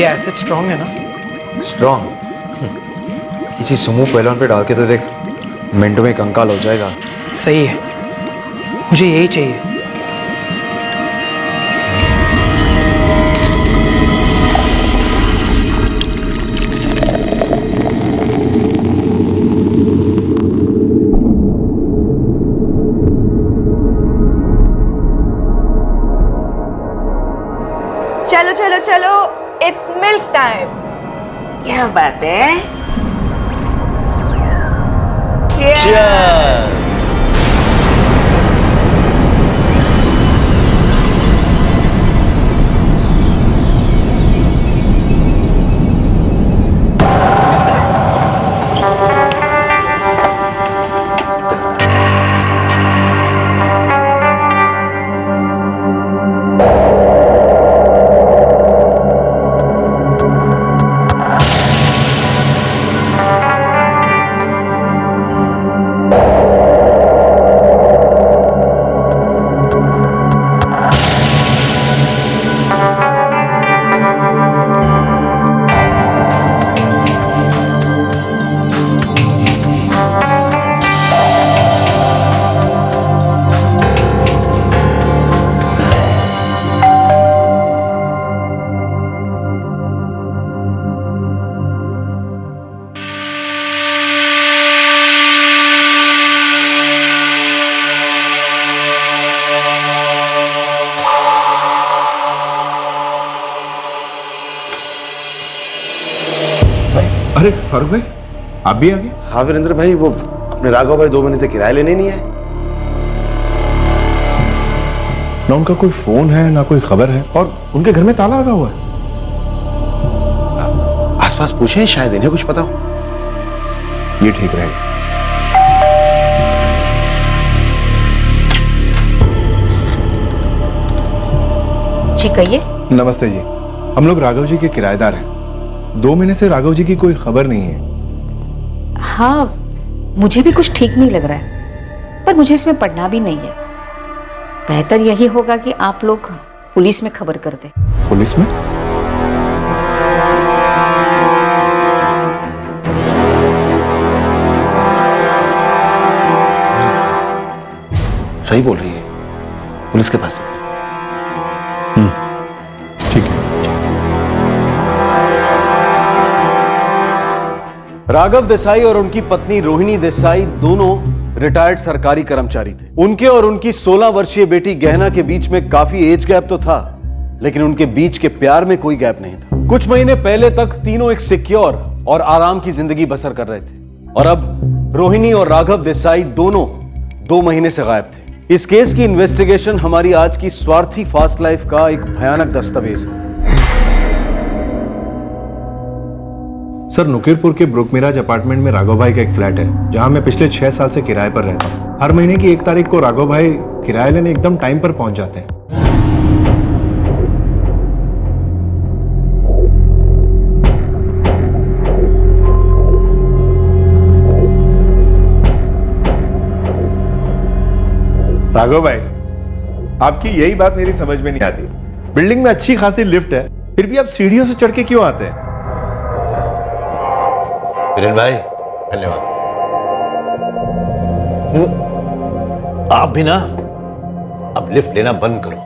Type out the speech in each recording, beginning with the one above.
ये acid strong है ना? स्ट्रॉन्ग? किसी सुमो पहलवान पे डाल के तो देख, मिनटों में कंकाल हो जाएगा। सही है, मुझे यही चाहिए। चलो चलो चलो, इट्स मिल्क टाइम। क्या बात है? अरे फारूक भाई, आप भी आ गए? हाँ वीरेंद्र भाई, वो अपने राघव भाई 2 महीने से किराया लेने नहीं आए। ना उनका कोई फोन है ना कोई खबर है, और उनके घर में ताला लगा हुआ है। आसपास पूछे, शायद इन्हें कुछ पता हो। ये ठीक रहेगा। जी कहिए। नमस्ते जी, हम लोग राघव जी के किराएदार हैं। 2 महीने से राघव जी की कोई खबर नहीं है। हाँ, मुझे भी कुछ ठीक नहीं लग रहा है, पर मुझे इसमें पढ़ना भी नहीं है। बेहतर यही होगा कि आप लोग पुलिस में खबर कर दें। पुलिस में? सही बोल रही है, पुलिस के पास चलते हैं। ठीक है। राघव देसाई और उनकी पत्नी रोहिणी देसाई दोनों रिटायर्ड सरकारी कर्मचारी थे। उनके और उनकी 16 वर्षीय बेटी गहना के बीच में काफी एज गैप तो था, लेकिन उनके बीच के प्यार में कोई गैप नहीं था। कुछ महीने पहले तक तीनों एक सिक्योर और आराम की जिंदगी बसर कर रहे थे, और अब रोहिणी और राघव देसाई दोनों 2 महीने से गायब थे। इस केस की इन्वेस्टिगेशन हमारी आज की स्वार्थी फास्ट लाइफ का एक भयानक दस्तावेज है। सर, नुकीरपुर के ब्रुकमिराज अपार्टमेंट में राघव भाई का एक फ्लैट है, जहां मैं पिछले 6 साल से किराए पर रहता हूं। हर महीने की 1 तारीख को राघव भाई किराया लेने एकदम टाइम पर पहुंच जाते हैं। राघव भाई, आपकी यही बात मेरी समझ में नहीं आती। बिल्डिंग में अच्छी खासी लिफ्ट है, फिर भी आप सीढ़ियों से चढ़ के क्यों आते हैं? वीरेंद्र भाई धन्यवाद। आप भी ना अब लिफ्ट लेना बंद करो।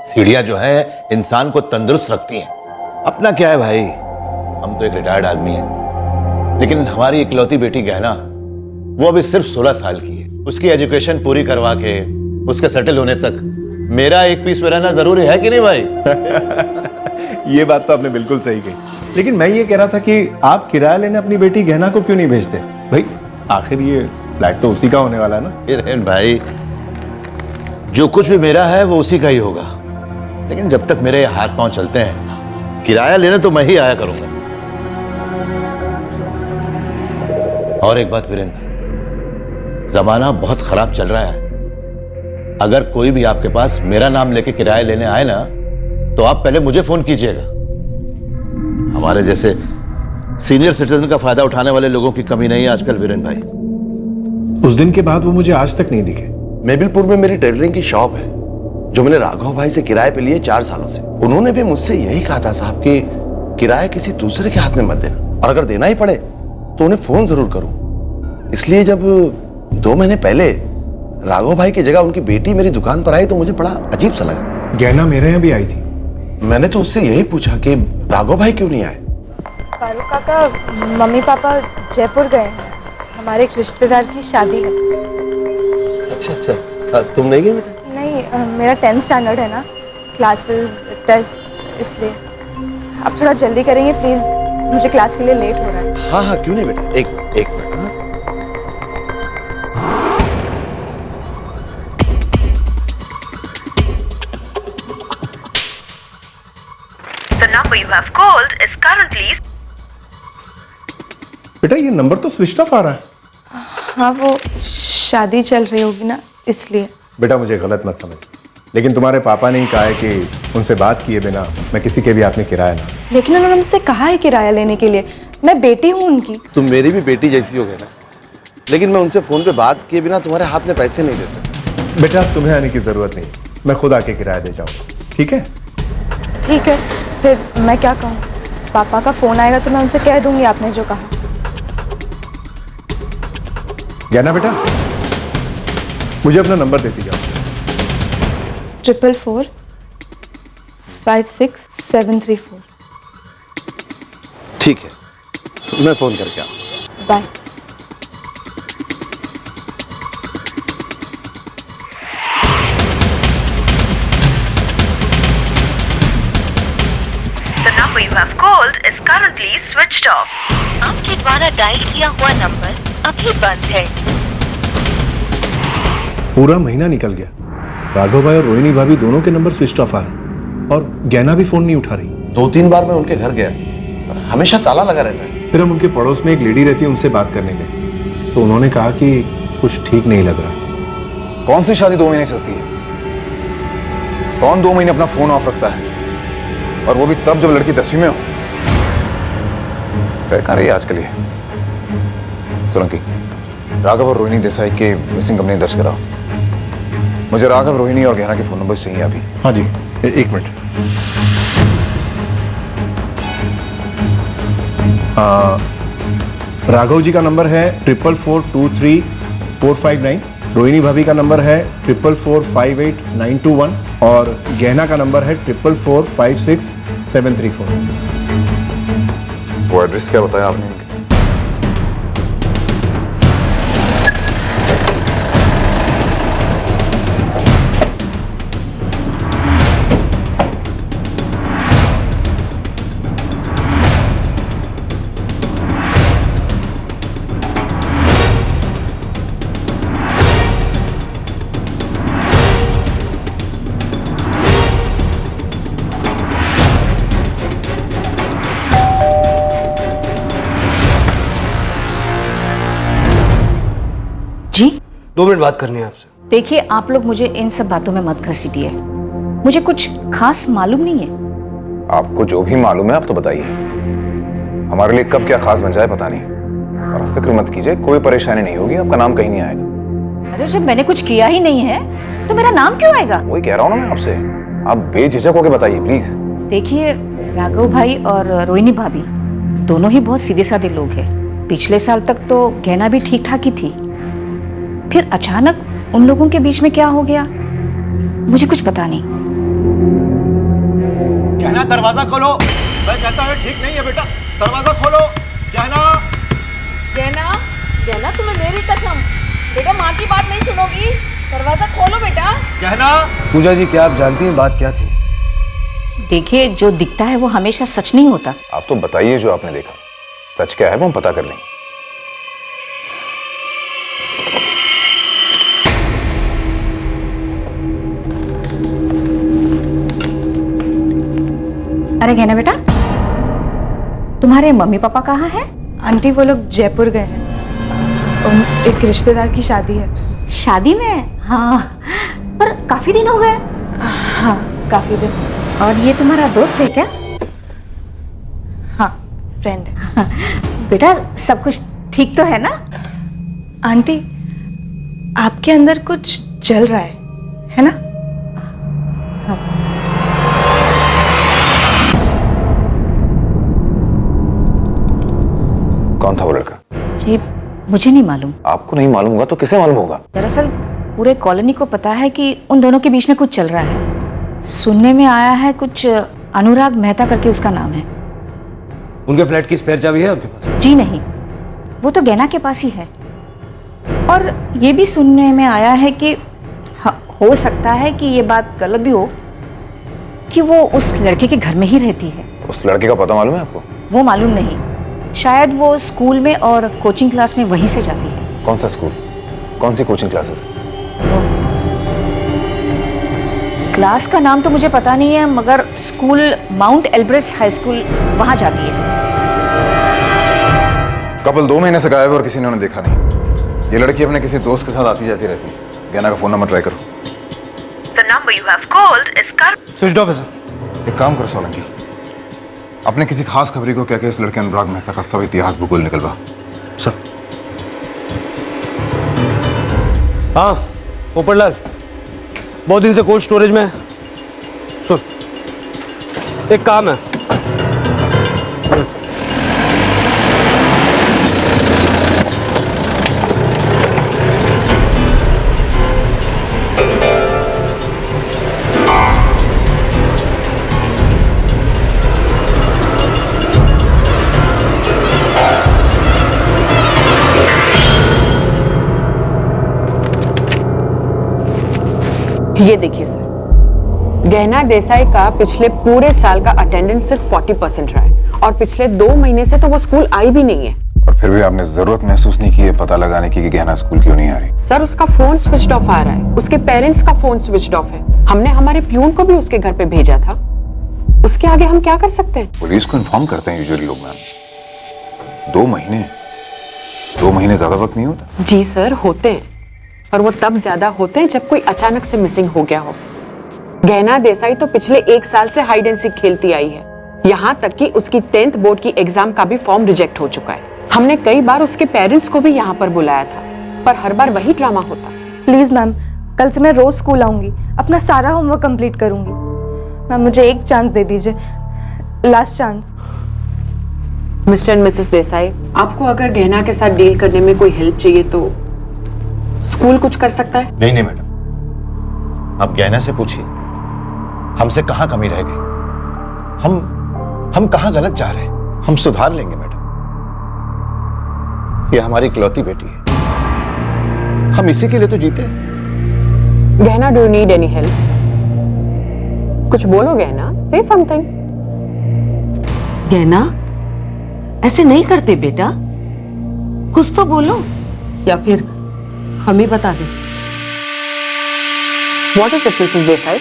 सीढ़ियां जो है इंसान को तंदुरुस्त रखती हैं। अपना क्या है भाई, हम तो एक रिटायर्ड आदमी हैं, लेकिन हमारी इकलौती बेटी गहना, वो अभी सिर्फ 16 साल की है। उसकी एजुकेशन पूरी करवा के उसके सेटल होने तक मेरा एक पीस में रहना जरूरी है कि नहीं भाई? ये बात तो आपने बिल्कुल सही कही, लेकिन मैं ये कह रहा था कि आप किराया लेने अपनी बेटी गहना को क्यों नहीं भेजते? भाई आखिर ये फ्लैट तो उसी का होने वाला है ना। वीरेंद्र भाई, जो कुछ भी मेरा है वो उसी का ही होगा, लेकिन जब तक मेरे हाथ पांव चलते हैं किराया लेने तो मैं ही आया करूंगा। और एक बात वीरेंद्र भाई, जमाना बहुत खराब चल रहा है। अगर कोई भी आपके पास मेरा नाम लेके किराया लेने आए ना, तो आप पहले मुझे फोन कीजिएगा। हमारे जैसे सीनियर सिटीजन का फायदा उठाने वाले लोगों की कमी नहीं है आजकल वीरेंद्र भाई। उस दिन के बाद वो मुझे आज तक नहीं दिखे। मेबिलपुर में मेरी टेलरिंग की शॉप है, जो मैंने राघव भाई से किराए पे लिए 4 सालों से। उन्होंने भी मुझसे यही कहा था साहब कि किराया किसी दूसरे के हाथ में मत देना, और अगर देना ही पड़े तो उन्हें फोन जरूर करो। इसलिए जब 2 महीने पहले राघव भाई की जगह उनकी बेटी मेरी दुकान पर आई तो मुझे बड़ा अजीब सा लगा। गहना मेरे यहाँ भी आई थी। मैंने तो उससे यही पूछा कि राघव भाई क्यों नहीं आए। फारूक काका, मम्मी पापा जयपुर गए हैं, हमारे एक रिश्तेदार की शादी है। अच्छा अच्छा, तुम नहीं गए बेटा? नहीं, मेरा 10th स्टैंडर्ड है ना, क्लासेस टेस्ट, इसलिए आप थोड़ा जल्दी करेंगे प्लीज, मुझे क्लास के लिए लेट हो रहा है। हाँ हाँ, क्यों नहीं बेटा, एक मिनट। हाँ, The number you have called is currently. बेटा ये नंबर तो स्विच ऑफ आ रहा है। हाँ, वो शादी चल रही होगी ना, इसलिए। बेटा मुझे गलत मत समझ, लेकिन तुम्हारे पापा ने ही कहा है कि उनसे बात किए बिना मैं किसी के भी हाथ में किराया ना। लेकिन उन्होंने मुझसे कहा है किराया लेने के लिए, मैं बेटी हूँ उनकी। तुम मेरी भी बेटी जैसी हो गए ना, लेकिन मैं उनसे फोन पे बात किए बिना तुम्हारे हाथ में पैसे नहीं दे सकता। बेटा अब तुम्हें आने की जरूरत नहीं, मैं खुद आके किराया दे जाऊंगा, ठीक है? ठीक है, फिर मैं क्या कहूँ? पापा का फोन आएगा तो मैं उनसे कह दूंगी आपने जो कहा। गहना बेटा मुझे अपना नंबर देती जाओ। 444 56734। ठीक है, मैं फोन करके आऊँ। Bye. The number you have called is currently switched off. आपके द्वारा डायल किया हुआ नंबर अभी बंद है। पूरा महीना निकल गया, राघव भाई और रोहिणी भाभी दोनों के नंबर स्विच ऑफ आ रहे और गहना भी फोन नहीं उठा रही। 2-3 बार मैं उनके घर गया, पर हमेशा ताला लगा रहता है। फिर हम उनके पड़ोस में एक लेडी रहती है, उनसे बात करने गए तो उन्होंने कहा कि कुछ ठीक नहीं लग रहा। कौन सी शादी 2 महीने चलती है? कौन 2 महीने अपना फोन ऑफ रखता है, और वो भी तब जब लड़की 10वीं में हो? कह रही है आजकल ये। सोलंकी, राघव और रोहिणी देसाई के मिसिंग कंप्लेंट दर्ज कराओ। मुझे राघव, रोहिणी और गहना के फोन नंबर चाहिए अभी। हाँ जी, एक मिनट। राघव जी का नंबर है 444234559, रोहिणी भाभी का नंबर है 4445891 और गहना का नंबर है 444563734। वो एड्रेस क्या बताया आपने इनके? जी 2 मिनट बात करनी है आपसे। देखिए, आप लोग मुझे इन सब बातों में मत घसीटिए, मुझे कुछ खास मालूम नहीं है। आपको जो भी मालूम है आप तो बताइए, हमारे लिए कब क्या खास बन जाए पता नहीं। और आप फिक्र मत कीजिए, कोई परेशानी नहीं होगी, आपका नाम कहीं नहीं आएगा। अरे जब मैंने कुछ किया ही नहीं है तो मेरा नाम क्यों आएगा? वही कह रहा हूँ ना मैं आपसे, आप बेझिझक होकर बताइए प्लीज। देखिए, राघव भाई और रोहिणी भाभी दोनों ही बहुत सीधे साधे लोग हैं। पिछले साल तक तो गहना भी ठीक ठाक ही थी, फिर अचानक उन लोगों के बीच में क्या हो गया मुझे कुछ पता नहीं। गहना दरवाजा खोलो, मैं कहता हूँ ठीक नहीं है बेटा, दरवाजा खोलो। गहना, गहना, गहना, तुम्हें मेरी कसम, बेटा माँ की बात नहीं सुनोगी, दरवाजा खोलो बेटा। गहना। पूजा जी, क्या आप जानती हैं बात क्या थी? देखिए, जो दिखता है वो हमेशा सच नहीं होता। आप तो बताइए जो आपने देखा, सच क्या है वो हम पता कर लेंगे। अरे गहना बेटा, तुम्हारे मम्मी पापा कहाँ हैं? आंटी, वो लोग जयपुर गए हैं, एक रिश्तेदार की शादी है। शादी में? हाँ, पर काफी दिन हो गए। हाँ, काफी दिन। और ये तुम्हारा दोस्त है क्या? हाँ, फ्रेंड है। बेटा, सब कुछ ठीक तो है ना? आंटी, आपके अंदर कुछ चल रहा है ना? कौन था वो लड़का? जी मुझे नहीं मालूम। आपको नहीं मालूम होगा तो किसे मालूम होगा? दरअसल पूरे कॉलोनी को पता है कि उन दोनों के बीच में कुछ चल रहा है। सुनने में आया है कुछ अनुराग मेहता करके उसका नाम है। उनके फ्लैट की स्पेयर चाबी है आपके पास? जी नहीं, वो तो गैना के पास ही है। और ये भी सुनने में आया है कि हो सकता है कि ये बात गलत भी हो कि वो उस लड़के के घर में ही रहती है। उस लड़के का पता मालूम है आपको? वो मालूम नहीं, शायद वो स्कूल में और कोचिंग क्लास में वहीं से जाती है। कौन सा स्कूल, कौन सी कोचिंग क्लासेस? क्लास का नाम तो मुझे पता नहीं है, मगर स्कूल माउंट एल्ब्रेस हाई स्कूल वहां जाती है। कपल 2 महीने से गायब है और किसी ने उन्हें देखा नहीं। ये लड़की अपने किसी दोस्त के साथ आती जाती रहती है। गैना का फोन नंबर ट्राई करो। The number you have called is currently switch off है सर। एक काम करो सोलंकी, अपने किसी खास खबरी को क्या इस लड़के अनुराग मेहता का सब इतिहास भूगोल निकलवा। सर। हाँ पोपटलाल, बहुत दिन से कोल्ड स्टोरेज में है। सुन, एक काम है। ये देखिए सर, गहना देसाई का पिछले पूरे साल का अटेंडेंस सिर्फ 40% रहा है और पिछले 2 महीने से तो वो स्कूल आई भी नहीं है। और फिर भी आपने जरूरत महसूस नहीं की है पता लगाने की कि गहना स्कूल क्यों नहीं आ रही? सर उसका फोन स्विच ऑफ आ रहा है, उसके पेरेंट्स का फोन स्विच ऑफ है। हमने हमारे प्यून को भी उसके घर पे भेजा था। उसके आगे हम क्या कर सकते हैं? पुलिस को इन्फॉर्म करते हैं यूजुअली लोग मैम। 2 महीने ज्यादा वक्त नहीं होता? जी सर होते हैं, और वो तब ज्यादा होते हैं जब कोई अचानक से मिसिंग हो गया हो। गहना देसाई तो पिछले 1 साल से हाइड एंड सीक खेलती आई है। यहाँ तक कि उसकी 10th बोर्ड की एग्जाम का भी फॉर्म रिजेक्ट हो चुका है। हमने कई बार उसके पेरेंट्स को भी यहाँ पर बुलाया था, पर हर बार वही ड्रामा होता। प्लीज मैम, कल से मैं रोज स्कूल आऊंगी, अपना सारा होमवर्क कंप्लीट करूंगी। मैम मुझे एक चांस दे दीजिए, last chance. Mister and Mrs Desai, आपको अगर गहना के साथ डील करने में कोई हेल्प चाहिए तो स्कूल कुछ कर सकता है। नहीं नहीं मैडम, आप गहना से पूछिए हमसे कहां कमी रह गई। हम कहां गलत जा रहे हैं, हम सुधार लेंगे मैडम। ये हमारी इकलौती बेटी है, हम इसी के लिए तो जीते हैं। गहना, do you need any help? कुछ बोलो गहना, से समथिंग। गहना ऐसे नहीं करते बेटा, कुछ तो बोलो, या फिर हम ही बता दें। What is it, Mrs. Desai?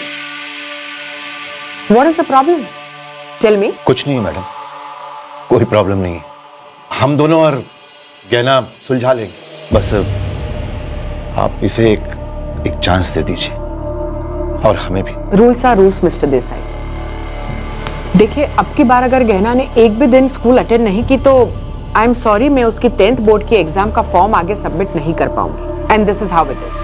What is the problem? Tell me. कुछ नहीं है मैडम, कोई प्रॉब्लम नहीं है। हम दोनों और गहना सुलझा लेंगे। बस आप इसे एक चांस दे दीजिए, और हमें भी। Rules are rules mister Desai. देखिए, अब की बार अगर गहना ने एक भी दिन स्कूल अटेंड नहीं की तो आई एम सॉरी, मैं उसकी 10th बोर्ड की एग्जाम का फॉर्म आगे सबमिट नहीं कर पाऊंगी। And this is how it is.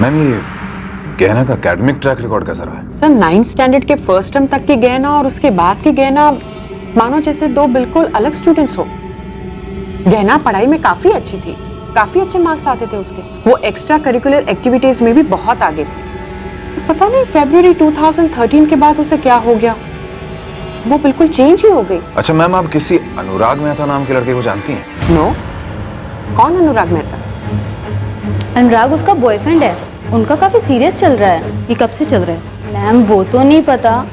Ma'am ये गहना का एकेडमिक ट्रैक रिकॉर्ड कैसा रहा है? सर 9th स्टैंडर्ड के फर्स्ट टर्म तक की गहना और उसके बाद की गहना मानो जैसे 2 बिल्कुल अलग स्टूडेंट्स हो। गहना पढ़ाई में काफी अच्छी थी, काफी अच्छे मार्क्स आते थे उसके। वो एक्स्ट्रा करिकुलर एक्टिविटीज में भी बहुत आगे थी। पता नहीं फरवरी 2013 के बाद उसे क्या हो गया, वो बिल्कुल चेंज ही हो गई। अच्छा मैम, आप किसी अनुराग मेहता नाम के लड़के को जानती हैं? नो, कौन अनुराग मेहता? अनुराग उसका बॉयफ्रेंड है, उनका काफी सीरियस चल रहा है। ये कब से चल रहा है? मैम वो तो नहीं पता,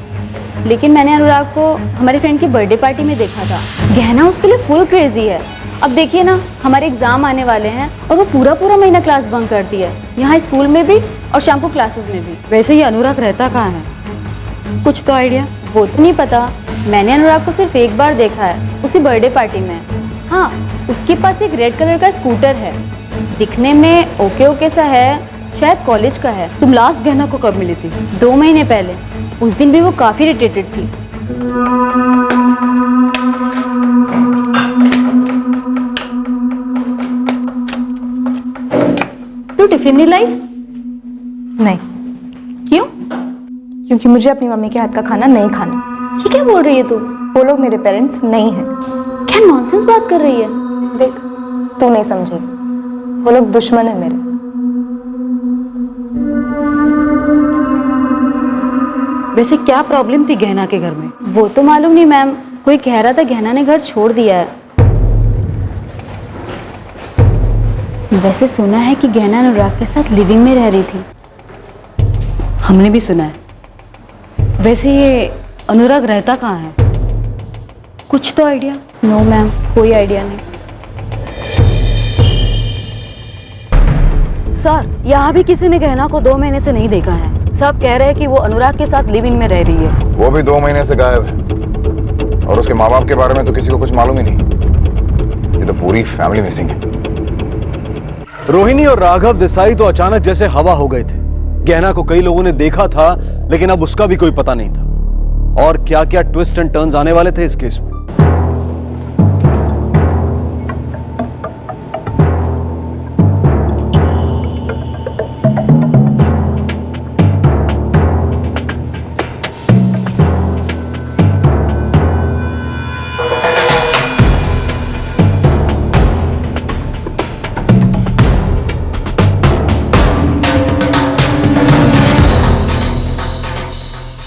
लेकिन मैंने अनुराग को हमारे फ्रेंड की बर्थडे पार्टी में देखा था। गहना उसके लिए फुल क्रेजी है। अब देखिए ना, हमारे एग्जाम आने वाले हैं और वो पूरा महीना क्लास बंक करती है, यहाँ स्कूल में भी और शाम को क्लासेस में भी। वैसे ये अनुराग रहता कहाँ है, कुछ तो आइडिया? वो तो नहीं पता, मैंने अनुराग को सिर्फ एक बार देखा है, उसी बर्थडे पार्टी में। हाँ, उसके पास एक रेड कलर का स्कूटर है, दिखने में ओके सा है, शायद कॉलेज का है। तुम लास्ट गहना को कब मिली थी? 2 महीने पहले। उस दिन भी वो काफी इरिटेटेड थी। तू टिफिन नहीं लाई? नहीं, क्यों? क्योंकि मुझे अपनी मम्मी के हाथ का खाना नहीं खाना। ये क्या बोल रही है तू? वो लोग मेरे पेरेंट्स नहीं हैं। क्या नॉनसेंस बात कर रही है? देख, तू नहीं समझी, वो लोग दुश्मन है मेरे। वैसे क्या प्रॉब्लम थी गहना के घर में? वो तो मालूम नहीं मैम, कोई कह रहा था गहना ने घर छोड़ दिया है। वैसे सुना है कि गहना अनुराग के साथ लिविंग में रह रही थी। हमने भी सुना है। वैसे ये अनुराग रहता कहाँ है? कुछ तो आइडिया? नो मैम, कोई आइडिया नहीं। सर, यहाँ भी किसी ने गहना को 2 महीने से नहीं देखा है। सब कह रहे हैं कि वो अनुराग के साथ लिव इन में रह रही है। वो भी 2 महीने से गायब है, और उसके माँ बाप के बारे में तो किसी को कुछ मालूम ही नहीं। ये तो पूरी फैमिली मिसिंग है। रोहिणी और राघव देसाई तो अचानक जैसे हवा हो गए थे। गहना को कई लोगों ने देखा था, लेकिन अब उसका भी कोई पता नहीं था। और क्या क्या ट्विस्ट एंड टर्न्स आने वाले थे इस केस में।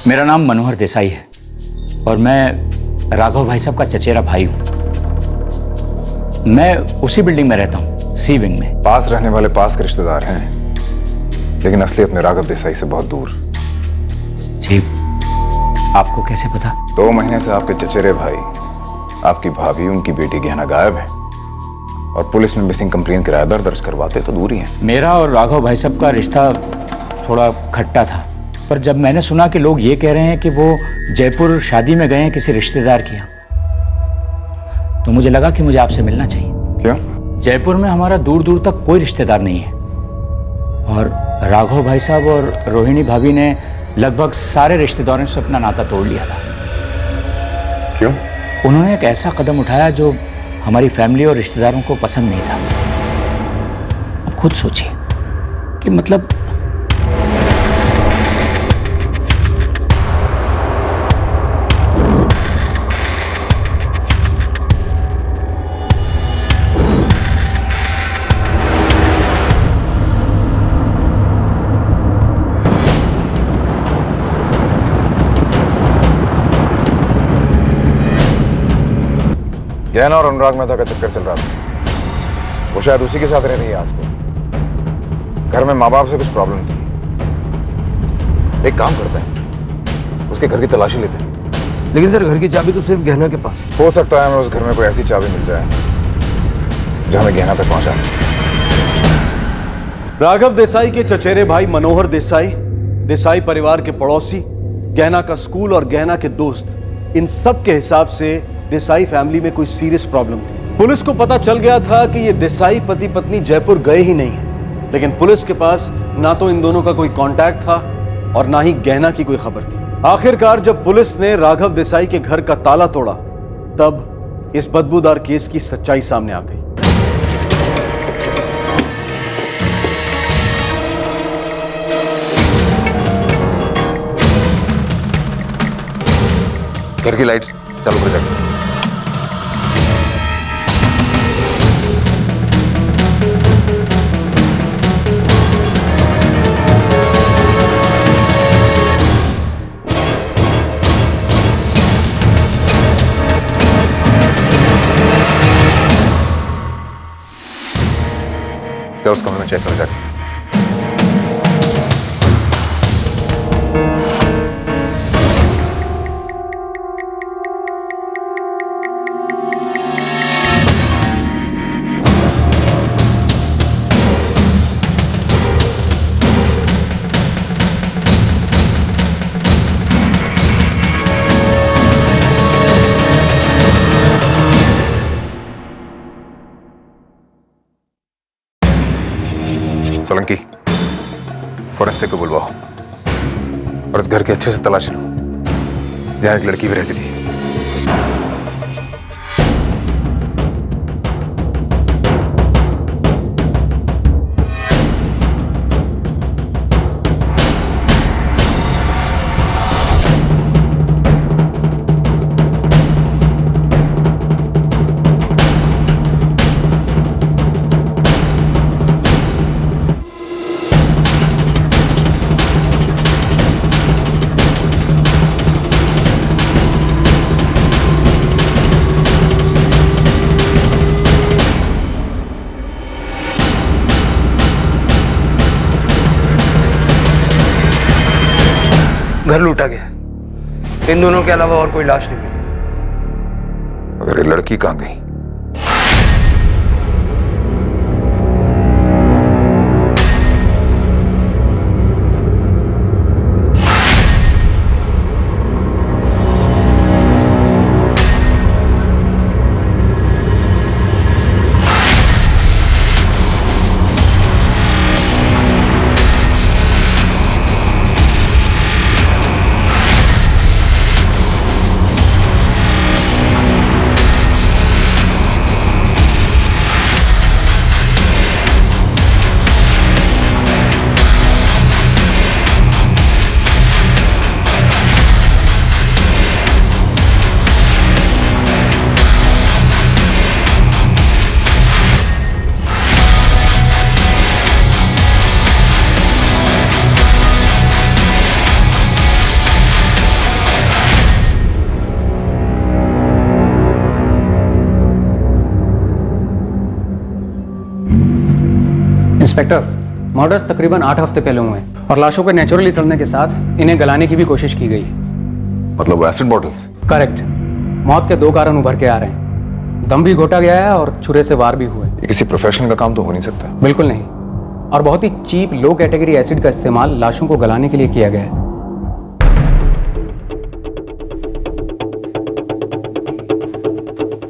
मेरा नाम मनोहर देसाई है और मैं राघव भाई साहब का चचेरा भाई हूं। मैं उसी बिल्डिंग में रहता हूं, सी विंग में। पास रहने वाले पास के रिश्तेदार हैं, लेकिन असलियत में राघव देसाई से बहुत दूर। जी, आपको कैसे पता? 2 महीने से आपके चचेरे भाई, आपकी भाभी, उनकी बेटी गहना गायब है, और पुलिस में मिसिंग कंप्लेन किराएदार दर्ज करवाते तो दूर ही है। मेरा और राघव भाई साहब का रिश्ता थोड़ा खट्टा था, पर जब मैंने सुना कि लोग ये कह रहे हैं कि वो जयपुर शादी में गए हैं किसी रिश्तेदार के यहाँ, तो मुझे लगा कि मुझे आपसे मिलना चाहिए। क्यों? जयपुर में हमारा दूर दूर तक कोई रिश्तेदार नहीं है, और राघव भाई साहब और रोहिणी भाभी ने लगभग सारे रिश्तेदारों से अपना नाता तोड़ लिया था। क्यों? उन्होंने एक ऐसा कदम उठाया जो हमारी फैमिली और रिश्तेदारों को पसंद नहीं था। अब खुद सोचिए कि मतलब गहना और अनुराग मेहता का चक्कर चल रहा था। वो शायद उसी के साथ रह रही है आजकल। घर में माँ बाप से कुछ प्रॉब्लम थी। एक काम करते हैं, उसके घर की तलाशी लेते हैं। लेकिन सर, घर की चाबी तो सिर्फ गहना के पास। हो सकता है हमें उस घर में कोई ऐसी चाबी मिल जाए जो हमें गहना तक पहुंचा दे। राघव देसाई के चचेरे भाई मनोहर देसाई, देसाई परिवार के पड़ोसी, गहना का स्कूल और गहना के दोस्त, इन सब के हिसाब से देसाई फैमिली में कोई सीरियस प्रॉब्लम थी। पुलिस को पता चल गया था कि ये देसाई पति पत्नी जयपुर गए ही नहीं हैं, लेकिन पुलिस के पास ना तो इन दोनों का कोई कांटेक्ट था और ना ही गहना की कोई खबर थी। आखिरकार जब पुलिस ने राघव देसाई के घर का ताला तोड़ा, तब इस बदबूदार केस की सच्चाई सामने आ गई। घर की लाइट्स चालू कर जाएगी। क्या उस कमरे में चेक कर जाएगा? सोलंकी, फोरेंसिक को बुलवाओ और इस घर की अच्छे से तलाशी लो, जहां एक लड़की भी रहती थी। घर लूटा गया। इन दोनों के अलावा और कोई लाश नहीं मिली। अगर ये लड़की कहाँ गई? इंस्पेक्टर, मर्डर्स तकरीबन 8 हफ्ते पहले हुए हैं और लाशों के नेचुरली सड़ने के साथ इन्हें गलाने की भी कोशिश की गई। मतलब वो एसिड बॉटल्स? करेक्ट। मौत के 2 कारण उभर के आ रहे हैं। दम भी घोटा गया है और छुरे से वार भी हुए। ये किसी प्रोफेशनल का काम तो हो नहीं सकता। बिल्कुल नहीं। और बहुत ही चीप लो कैटेगरी एसिड का इस्तेमाल लाशों को गलाने के लिए किया गया है।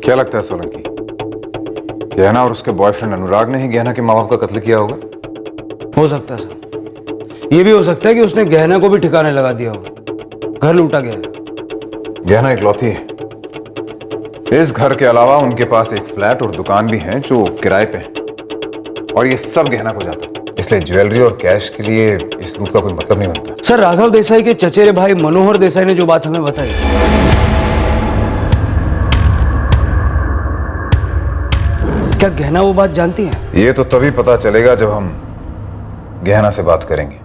क्या लगता है सोलंकी, गहना और उसके बॉयफ्रेंड अनुराग ने ही गहना के माँ बाप का कत्ल किया होगा? हो सकता है सर। ये भी हो सकता है कि उसने गहना को भी ठिकाने लगा दिया होगा। घर लूटा गया है। गहना इकलौती है। इस घर के अलावा उनके पास एक फ्लैट और दुकान भी है जो किराए पे है, और ये सब गहना को जाता है। इसलिए ज्वेलरी और कैश के लिए इस लूट का कोई मतलब नहीं बनता। सर, राघव देसाई के चचेरे भाई मनोहर देसाई ने जो बात हमें बताई, क्या गहना वो बात जानती है? ये तो तभी पता चलेगा जब हम गहना से बात करेंगे।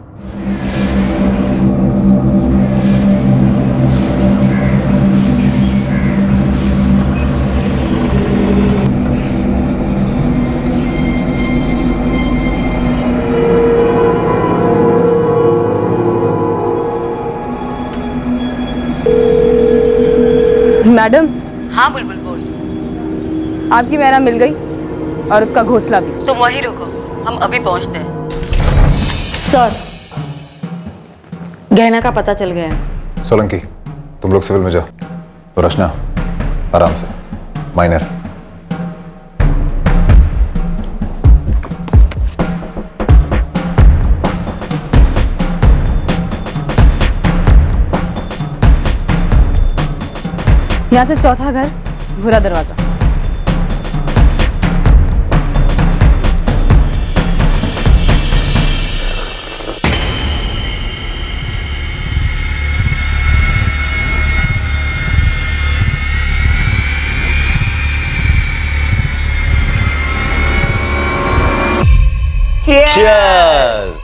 मैडम। हाँ बुलबुल बोल। आपकी मैना मिल गई और उसका घोंसला भी। तुम वहीं रुको, हम अभी पहुंचते हैं। सर, गहना का पता चल गया है। सोलंकी, तुम लोग सिविल में जाओ। तो रचना, आराम से, माइनर। यहाँ से चौथा घर, भूरा दरवाजा। Cheers!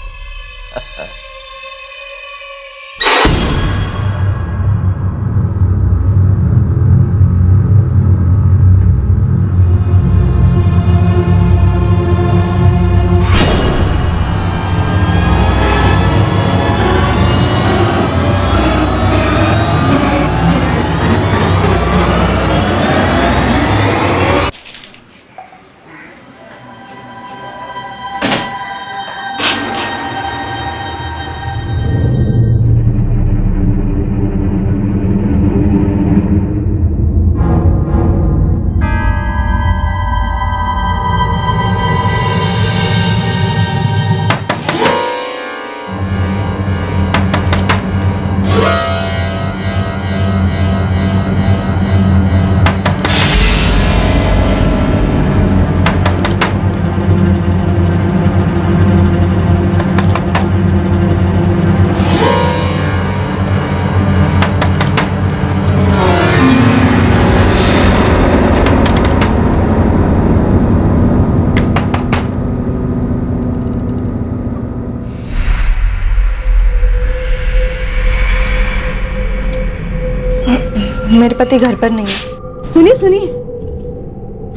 मेरे पति घर पर नहीं है। सुनिए सुनिए,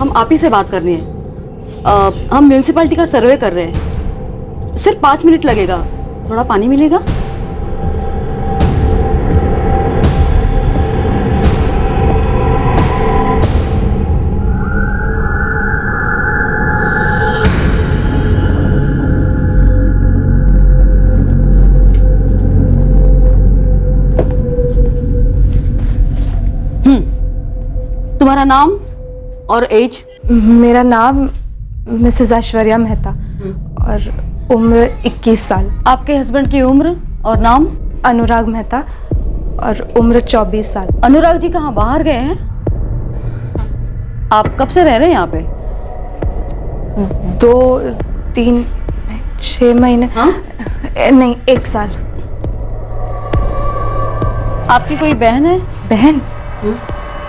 हम आप ही से बात करनी है। हम म्यूनिसिपैलिटी का सर्वे कर रहे हैं। सिर्फ 5 मिनट लगेगा। थोड़ा पानी मिलेगा? तुम्हारा नाम और एज? मेरा नाम मिसेस ऐश्वर्या मेहता और उम्र 21 साल। आपके हस्बैंड की उम्र और नाम? अनुराग मेहता और उम्र 24 साल। अनुराग जी कहाँ बाहर गए हैं? आप कब से रह रहे हैं यहाँ पे? 2, 3, 6 महीने। हाँ? नहीं, 1 साल। आपकी कोई बहन है? बहन?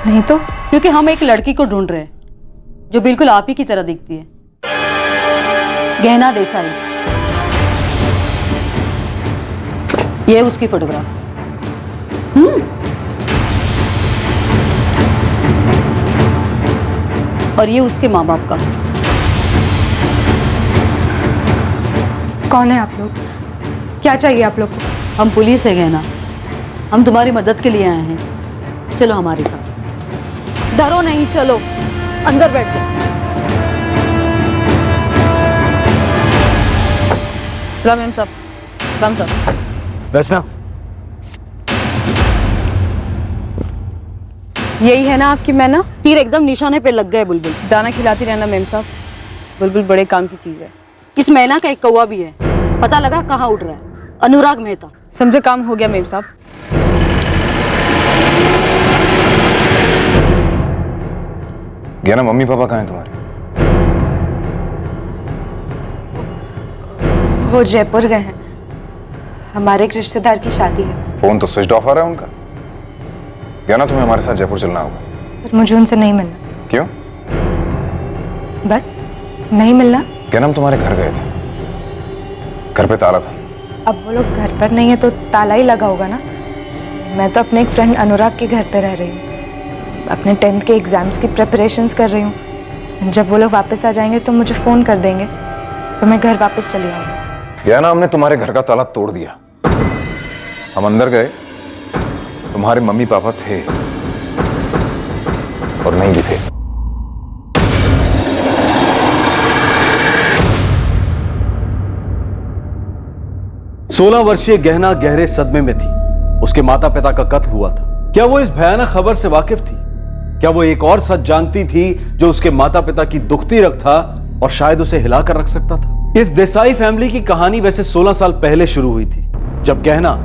नहीं तो। क्योंकि हम एक लड़की को ढूंढ रहे हैं जो बिल्कुल आप ही की तरह दिखती है। गहना देसाई, ये उसकी फोटोग्राफ। और ये उसके माँ बाप का। कौन है आप लोग? क्या चाहिए आप लोग को? हम पुलिस है गहना, हम तुम्हारी मदद के लिए आए हैं। चलो हमारे साथ। डरो नहीं, चलो अंदर बैठ जाओ। सलाम मैम साहब। सलाम साहब। रचना, यही है ना आपकी मैना? तीर एकदम निशाने पे लग गए बुलबुल। दाना खिलाती रहना मैम साहब, बुलबुल बड़े काम की चीज है। इस मैना का एक कौवा भी है, पता लगा कहाँ उड़ रहा है। अनुराग मेहता। समझे, काम हो गया मैम साहब। गहना, मम्मी पापा कहाँ हैं तुम्हारे? वो जयपुर गए हैं, हमारे एक रिश्तेदार की शादी है। फोन तो स्विच ऑफ आ रहा है उनका। गहना, तुम्हें हमारे साथ जयपुर चलना होगा। पर मुझे उनसे नहीं मिलना। क्यों? बस नहीं मिलना। गहना, हम तुम्हारे घर गए थे, घर पे ताला था। अब वो लोग घर पर नहीं है तो ताला ही लगा होगा ना। मैं तो अपने एक फ्रेंड अनुराग के घर पे रह रही हूँ, अपने 10th के एग्जाम्स की प्रिपरेशंस कर रही हूँ। जब वो लोग वापस आ जाएंगे तो मुझे फ़ोन कर देंगे तो मैं घर वापस चली आऊँगी। गहना, हमने तुम्हारे घर का ताला तोड़ दिया। हम अंदर गए, तुम्हारे मम्मी पापा थे और नहीं भी थे। सोलह वर्षीय गहना गहरे सदमे में थी। उसके माता पिता का कत्ल हुआ था। क्या वो इस भयानक खबर से वाकिफ थी? क्या वो एक और सच जानती थी जो उसके माता पिता की दुखती रग था और शायद उसे हिलाकर रख सकता था? इस देसाई फैमिली की कहानी वैसे 16 साल पहले शुरू हुई थी, जब गहना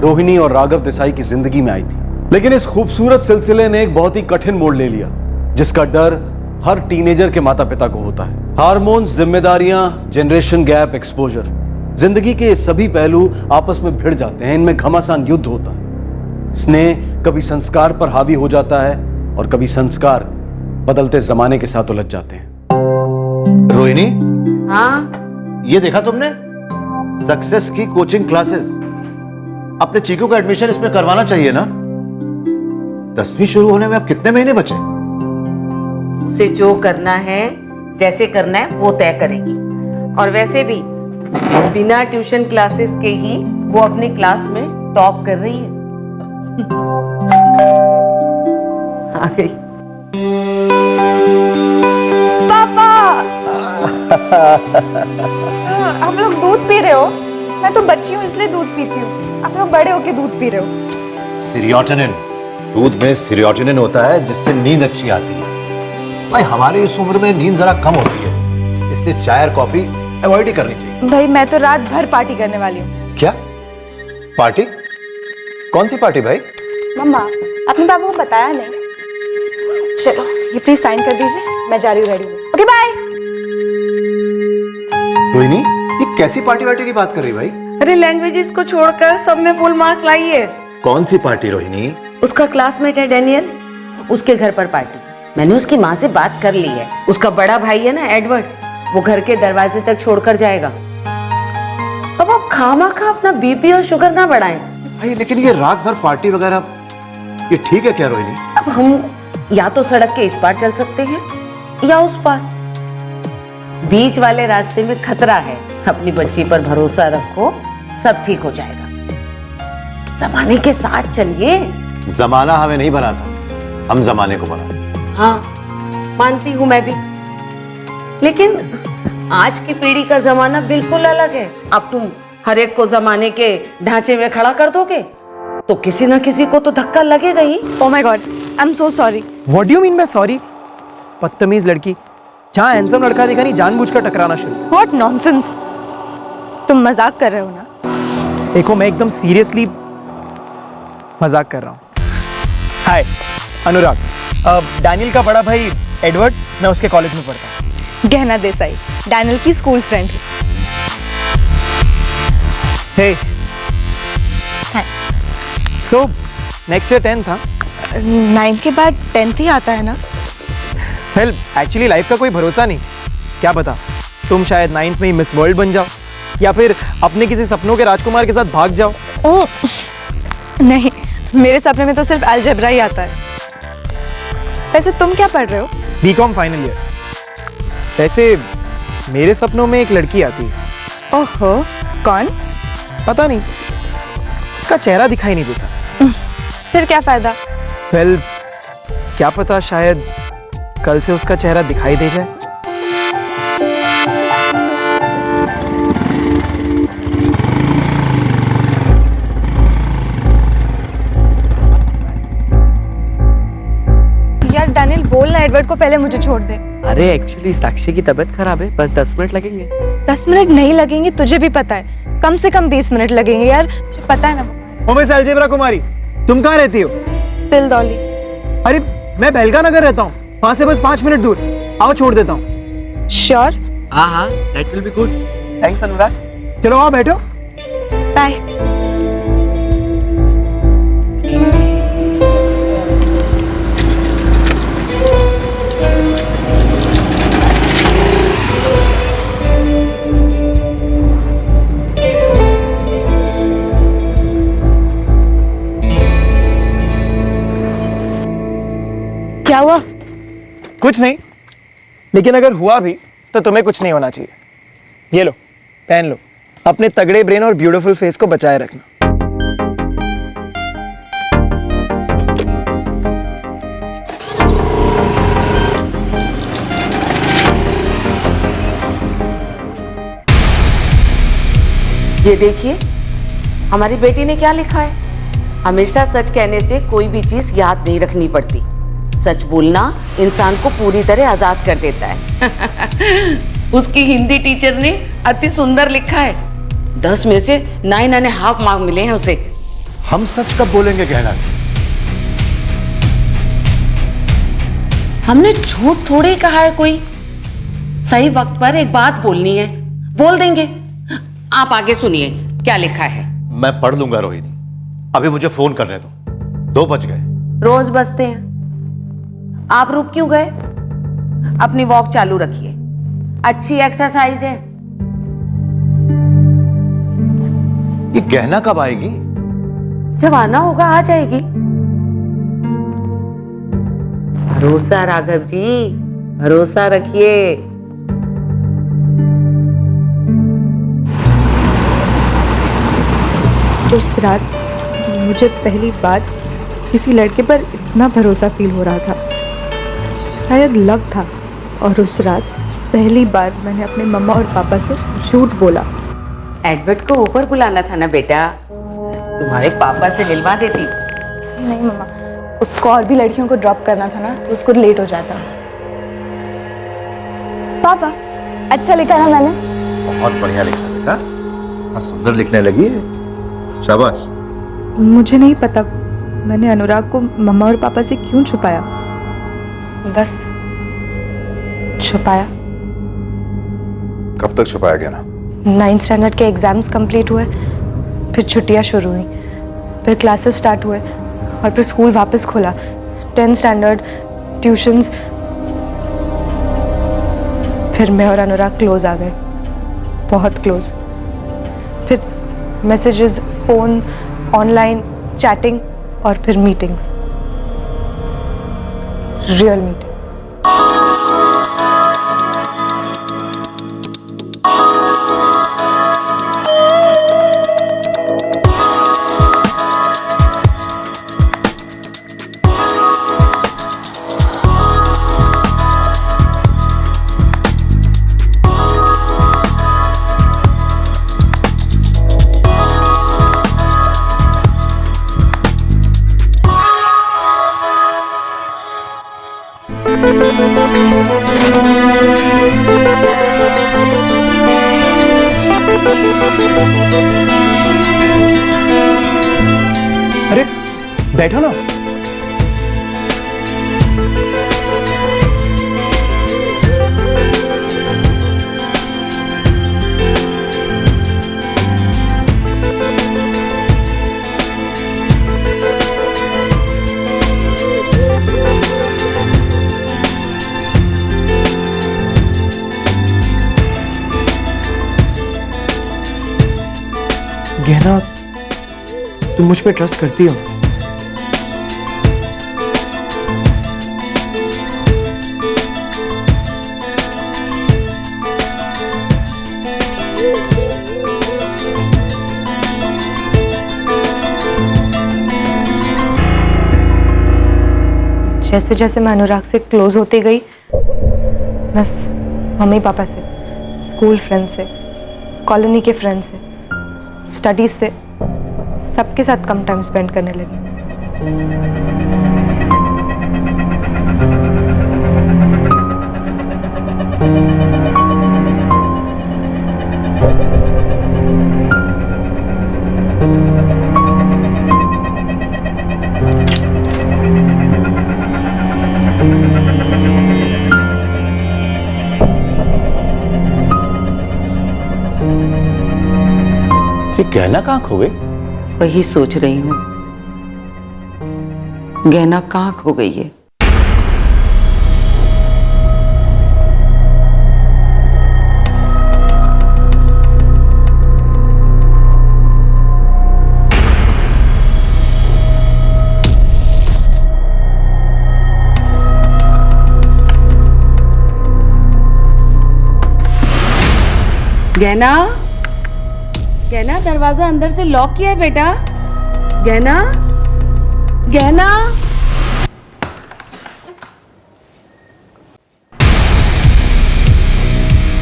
रोहिणी और राघव देसाई की जिंदगी में आई थी। लेकिन इस खूबसूरत सिलसिले ने एक बहुत ही कठिन मोड़ ले लिया, जिसका डर हर टीनेजर के माता पिता को होता है। हार्मोन्स, जिम्मेदारियां, जनरेशन गैप, एक्सपोजर, जिंदगी के सभी पहलू आपस में भिड़ जाते हैं। इनमें घमासान युद्ध होता है। स्नेह कभी संस्कार पर हावी हो जाता है और कभी संस्कार बदलते जमाने के साथ उलझ जाते हैं। रोहिणी, हाँ ये देखा तुमने? सक्सेस की कोचिंग क्लासेस। अपने चीकू का एडमिशन इसमें करवाना चाहिए ना। 10वीं शुरू होने में अब कितने महीने बचे? उसे जो करना है, जैसे करना है वो तय करेगी। और वैसे भी बिना ट्यूशन क्लासेस के ही वो अपनी क्लास में टॉप कर रही है। आ गई। पापा, हम लोग दूध पी रहे हो? मैं तो बच्ची हूँ इसलिए दूध पीती हूँ, आप लोग बड़े होके दूध पी रहे हो। सीरियोटिनिन, दूध में सीरियोटिनिन होता है जिससे नींद अच्छी आती है। भाई हमारी इस उम्र में नींद जरा कम होती है, इसलिए चाय और कॉफी अवॉइड ही करनी चाहिए। भाई मैं तो रात भर पार्टी करने वाली हूँ। क्या पार्टी? कौन सी पार्टी भाई? मम्मा, अपने पापा को बताया नहीं। चलो ये प्लीज साइन कर दीजिए, मैं जा रही हूँ रेडी हूँ। Okay bye. रोहिणी, ये कैसी पार्टी वार्टी की बात कर रही भाई? अरे लैंग्वेजेस को छोड़कर सब में फुल मार्क लाई है। कौन सी पार्टी रोहिणी? उसका क्लासमेट है डैनियल, उसके घर पर पार्टी। मैंने उसकी माँ से बात कर ली है। उसका बड़ा भाई है ना एडवर्ड, वो घर के दरवाजे तक छोड़कर जाएगा। अब आप खामा-खा अपना बीपी और शुगर ना बढ़ाएं। भाई लेकिन ये रात भर पार्टी वगैरह, ये ठीक है क्या रोहिणी? अब हम या तो सड़क के इस पार चल सकते हैं या उस पार। बीच वाले रास्ते में खतरा है। अपनी बच्ची पर भरोसा रखो, सब ठीक हो जाएगा। जमाने के साथ चलिए। जमाना हमें नहीं बनाता, हम जमाने को बनाते। हाँ मानती हूं मैं भी, लेकिन आज की पीढ़ी का जमाना बिल्कुल अलग है। अब तुम हर एक को जमाने के ढांचे में खड़ा कर दोगे तो किसी ना किसी को तो धक्का लगेगा ही। Oh my god, I am so sorry. What do you mean by sorry? बदतमीज लड़की, जहाँ हैंडसम लड़का देखा नहीं जानबूझकर टकराना शुरू। व्हाट नॉनसेंस, तुम मजाक कर रहे हो ना? देखो मैं एकदम सीरियसली मजाक कर रहा हूँ। हाय अनुराग, डैनियल का बड़ा भाई एडवर्ड, मैं उसके कॉलेज में पढ़ता हूँ। गहना देसाई, डैनियल की स्कूल फ्रेंड है। हे सो नेक्स्ट ईयर 10th था। 9th के बाद 10th ही आता है ना? वेल एक्चुअली लाइफ का कोई भरोसा नहीं, क्या पता तुम शायद 9th में ही मिस वर्ल्ड बन जाओ या फिर अपने किसी सपनों के राजकुमार के साथ भाग जाओ। ओह नहीं, मेरे सपने में तो सिर्फ अलजेब्रा ही आता है। वैसे तुम क्या पढ़ रहे हो? BCom final year. वैसे मेरे सपनों में एक लड़की आती है। ओहो, कौन? पता नहीं, उसका चेहरा दिखाई नहीं देता। फिर क्या फायदा? वेल क्या पता शायद कल से उसका चेहरा दिखाई दे जाए। यार डैनियल बोल ना एडवर्ड को पहले मुझे छोड़ दे। अरे एक्चुअली साक्षी की तबीयत खराब है, बस 10 मिनट लगेंगे। 10 मिनट नहीं लगेंगे, तुझे भी पता है, कम से कम 20 मिनट लगेंगे यार, मुझे पता है ना। ओ मिस अलजेब्रा कुमारी, तुम कहाँ रहती हो? तिलदौली। अरे मैं बेलगा नगर रहता हूँ, वहाँ से बस 5 मिनट दूर। आओ छोड़ देता हूँ। श्योर? हाँ, that will be good. Thanks Anurag. चलो आओ बैठो। बाय। क्या हुआ? कुछ नहीं, लेकिन अगर हुआ भी तो तुम्हें कुछ नहीं होना चाहिए। ये लो, पहन लो, अपने तगड़े ब्रेन और ब्यूटीफुल फेस को बचाए रखना। ये देखिए, हमारी बेटी ने क्या लिखा है। हमेशा सच कहने से कोई भी चीज याद नहीं रखनी पड़ती। सच बोलना इंसान को पूरी तरह आजाद कर देता है। उसकी हिंदी टीचर ने अति सुंदर लिखा है। 10 में से 9.5 मार्क मिले हैं उसे। हम सच कब बोलेंगे गहना से? हमने झूठ थोड़े ही कहा है कोई। सही वक्त पर एक बात बोलनी है, बोल देंगे। आप आगे सुनिए क्या लिखा है। मैं पढ़ लूंगा रोहिणी, अभी मुझे फोन करने दो। 2 बज गए। रोज बजते हैं, आप रुक क्यों गए? अपनी वॉक चालू रखिए, अच्छी एक्सरसाइज है। ये गहना कब आएगी? जब आना होगा आ जाएगी। भरोसा राघव जी, भरोसा रखिए। उस रात मुझे पहली बार किसी लड़के पर इतना भरोसा फील हो रहा था, शायद लव था। और उस रात पहली बार मैंने अपने मम्मा और पापा से झूठ बोला। एडवर्ड को ऊपर बुलाना था ना बेटा, तुम्हारे पापा से मिलवा देती। नहीं मम्मा, उसको और भी लड़कियों को ड्रॉप करना था ना, तो उसको लेट हो जाता। पापा अच्छा लिखा ना मैंने? बहुत बढ़िया लिखा बेटा, हाँ सुंदर लिखने लगी है, शाबाश। मुझे नहीं पता मैंने अनुराग को मम्मा और पापा से क्यों छुपाया, बस छुपाया। कब तक छुपाया गया ना? 9th स्टैंडर्ड के एग्जाम्स कंप्लीट हुए, फिर छुट्टियां शुरू हुई, फिर क्लासेस स्टार्ट हुए और फिर स्कूल वापस खुला। 10th स्टैंडर्ड, ट्यूशंस, फिर मैं और अनुराग क्लोज आ गए, बहुत क्लोज। फिर मैसेजेस, फोन, ऑनलाइन चैटिंग और फिर मीटिंग्स, रियल मीटिंग्स। अरे बैठो ना। गहना, तुम मुझ पे ट्रस्ट करती हो? जैसे जैसे मैं अनुराग से क्लोज होती गई, मैं मम्मी पापा से, स्कूल फ्रेंड से, कॉलोनी के फ्रेंड से, स्टडीज से, सबके साथ कम टाइम स्पेंड करने लगी। ये गहना कहाँ खो गई? वही सोच रही हूँ, गहना कहाँ खो गई है। गहना, गहना, दरवाजा अंदर से लॉक किया है बेटा। गहना, गहना।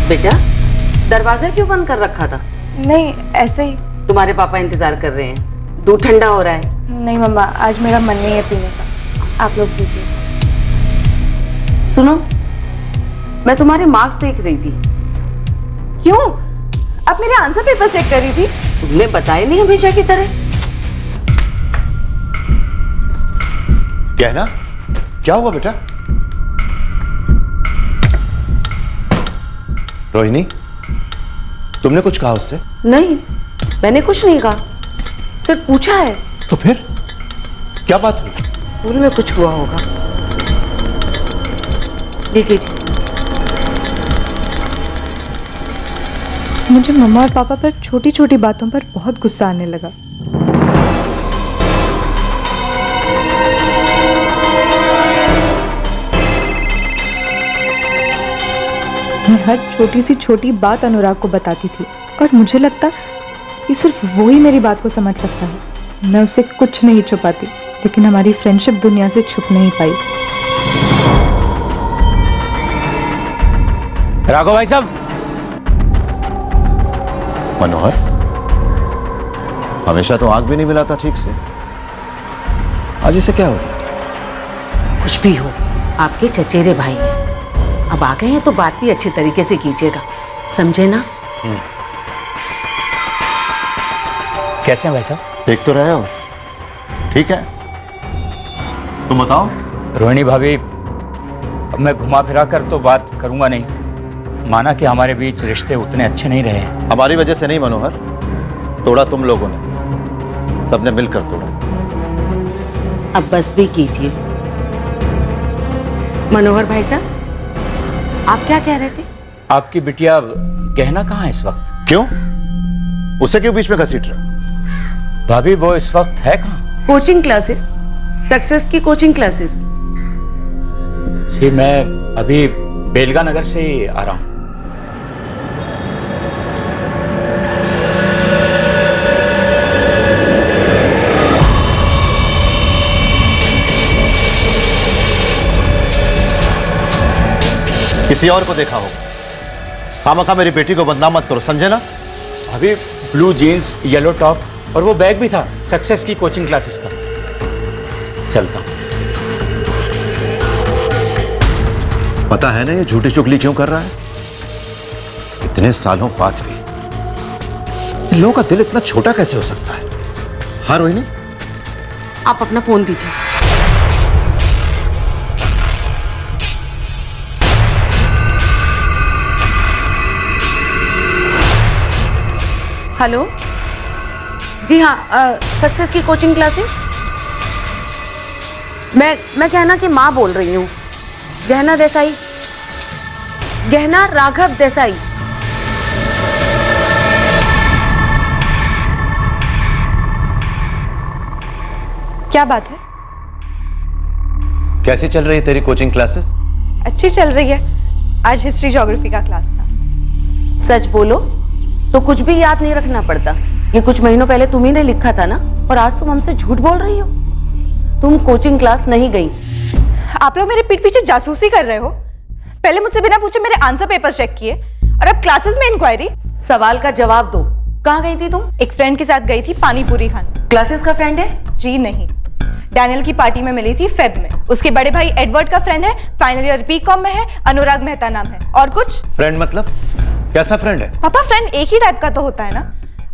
बेटा, दरवाजा क्यों बंद कर रखा था? नहीं, ऐसे ही। तुम्हारे पापा इंतजार कर रहे हैं, दूध ठंडा हो रहा है। नहीं मम्मा, आज मेरा मन नहीं है पीने का, आप लोग पीजिए। सुनो, मैं तुम्हारे मार्क्स देख रही थी। क्यों? आप मेरे आंसर पेपर चेक कर रही थी? तुमने बताया नहीं हमेशा की तरह। गहना, क्या हुआ बेटा? रोहिणी, तुमने कुछ कहा उससे? नहीं, मैंने कुछ नहीं कहा, सिर्फ पूछा है। तो फिर क्या बात हुई? स्कूल में कुछ हुआ होगा। जी जी जी। मुझे मम्मा और पापा पर छोटी छोटी बातों पर बहुत गुस्सा आने लगा। मैं हर छोटी सी छोटी बात अनुराग को बताती थी और मुझे लगता कि सिर्फ वो ही मेरी बात को समझ सकता है। मैं उससे कुछ नहीं छुपाती, लेकिन हमारी फ्रेंडशिप दुनिया से छुप नहीं पाई। राघव भाई साहब। मनोहर, हमेशा तो आंख भी नहीं मिलाता ठीक से, आज इसे क्या हो गया? कुछ भी हो, आपके चचेरे भाई हैं। अब आ गए हैं तो बात भी अच्छी तरीके से कीजिएगा, समझे ना? कैसे हैं भाई साहब? देख तो रहे हो, ठीक है? तुम बताओ। रोहिणी भाभी, अब मैं घुमा फिरा कर तो बात करूंगा नहीं। माना कि हमारे बीच रिश्ते उतने अच्छे नहीं रहे। हमारी वजह से नहीं मनोहर, तोड़ा तुम लोगों ने, सबने मिलकर तोड़ा। अब बस भी कीजिए। मनोहर भाई साहब, आप क्या कह रहे थे? आपकी बिटिया गहना कहाँ है इस वक्त? क्यों? उसे क्यों बीच में घसीट रहे? भाभी, वो इस वक्त है कहाँ? कोचिंग क्लासेस, सक्सेस की कोचिंग क्लासेस। जी, मैं अभी बेलगा नगर से आ रहा हूँ। किसी और को देखा होगा, खामखा मेरी बेटी को बदनाम मत करो, समझे ना? अभी ब्लू जीन्स, येलो टॉप और वो बैग भी था सक्सेस की कोचिंग क्लासेस का। चलता हूं। पता है ना ये झूठी चुगली क्यों कर रहा है? इतने सालों बाद भी इन लोगों का दिल इतना छोटा कैसे हो सकता है? हाँ रोहिणी, आप अपना फोन दीजिए। हेलो, जी हाँ, सक्सेस की कोचिंग क्लासेस। मैं गहना की माँ बोल रही हूँ। गहना देसाई, गहना राघव देसाई। क्या बात है? कैसी चल रही है तेरी कोचिंग क्लासेस? अच्छी चल रही है। आज हिस्ट्री ज्योग्राफी का क्लास था। सच बोलो तो कुछ भी याद नहीं रखना पड़ता। ये कुछ महीनों पहले तुम ही ने लिखा था ना, और आज तुम हमसे झूठ बोल रही हो। तुम कोचिंग क्लास नहीं गई। आप लोग मेरे पीठ पीछे जासूसी कर रहे हो। पहले मुझसे बिना पूछे मेरे आंसर पेपर्स चेक किए और अब क्लासेस में इंक्वायरी। सवाल का जवाब दो। कहाँ गई थी तुम? एक फ्रेंड के साथ गई थी पानी पूरी खाने। क्लासेस का फ्रेंड है? जी नहीं, डैनियल की पार्टी में मिली थी फेब में। उसके बड़े भाई एडवर्ड का फ्रेंड है, फाइनल ईयर बीकॉम में है, अनुराग मेहता नाम है। और कुछ? फ्रेंड मतलब कैसा फ्रेंड है? पापा, फ्रेंड एक ही टाइप का तो होता है ना।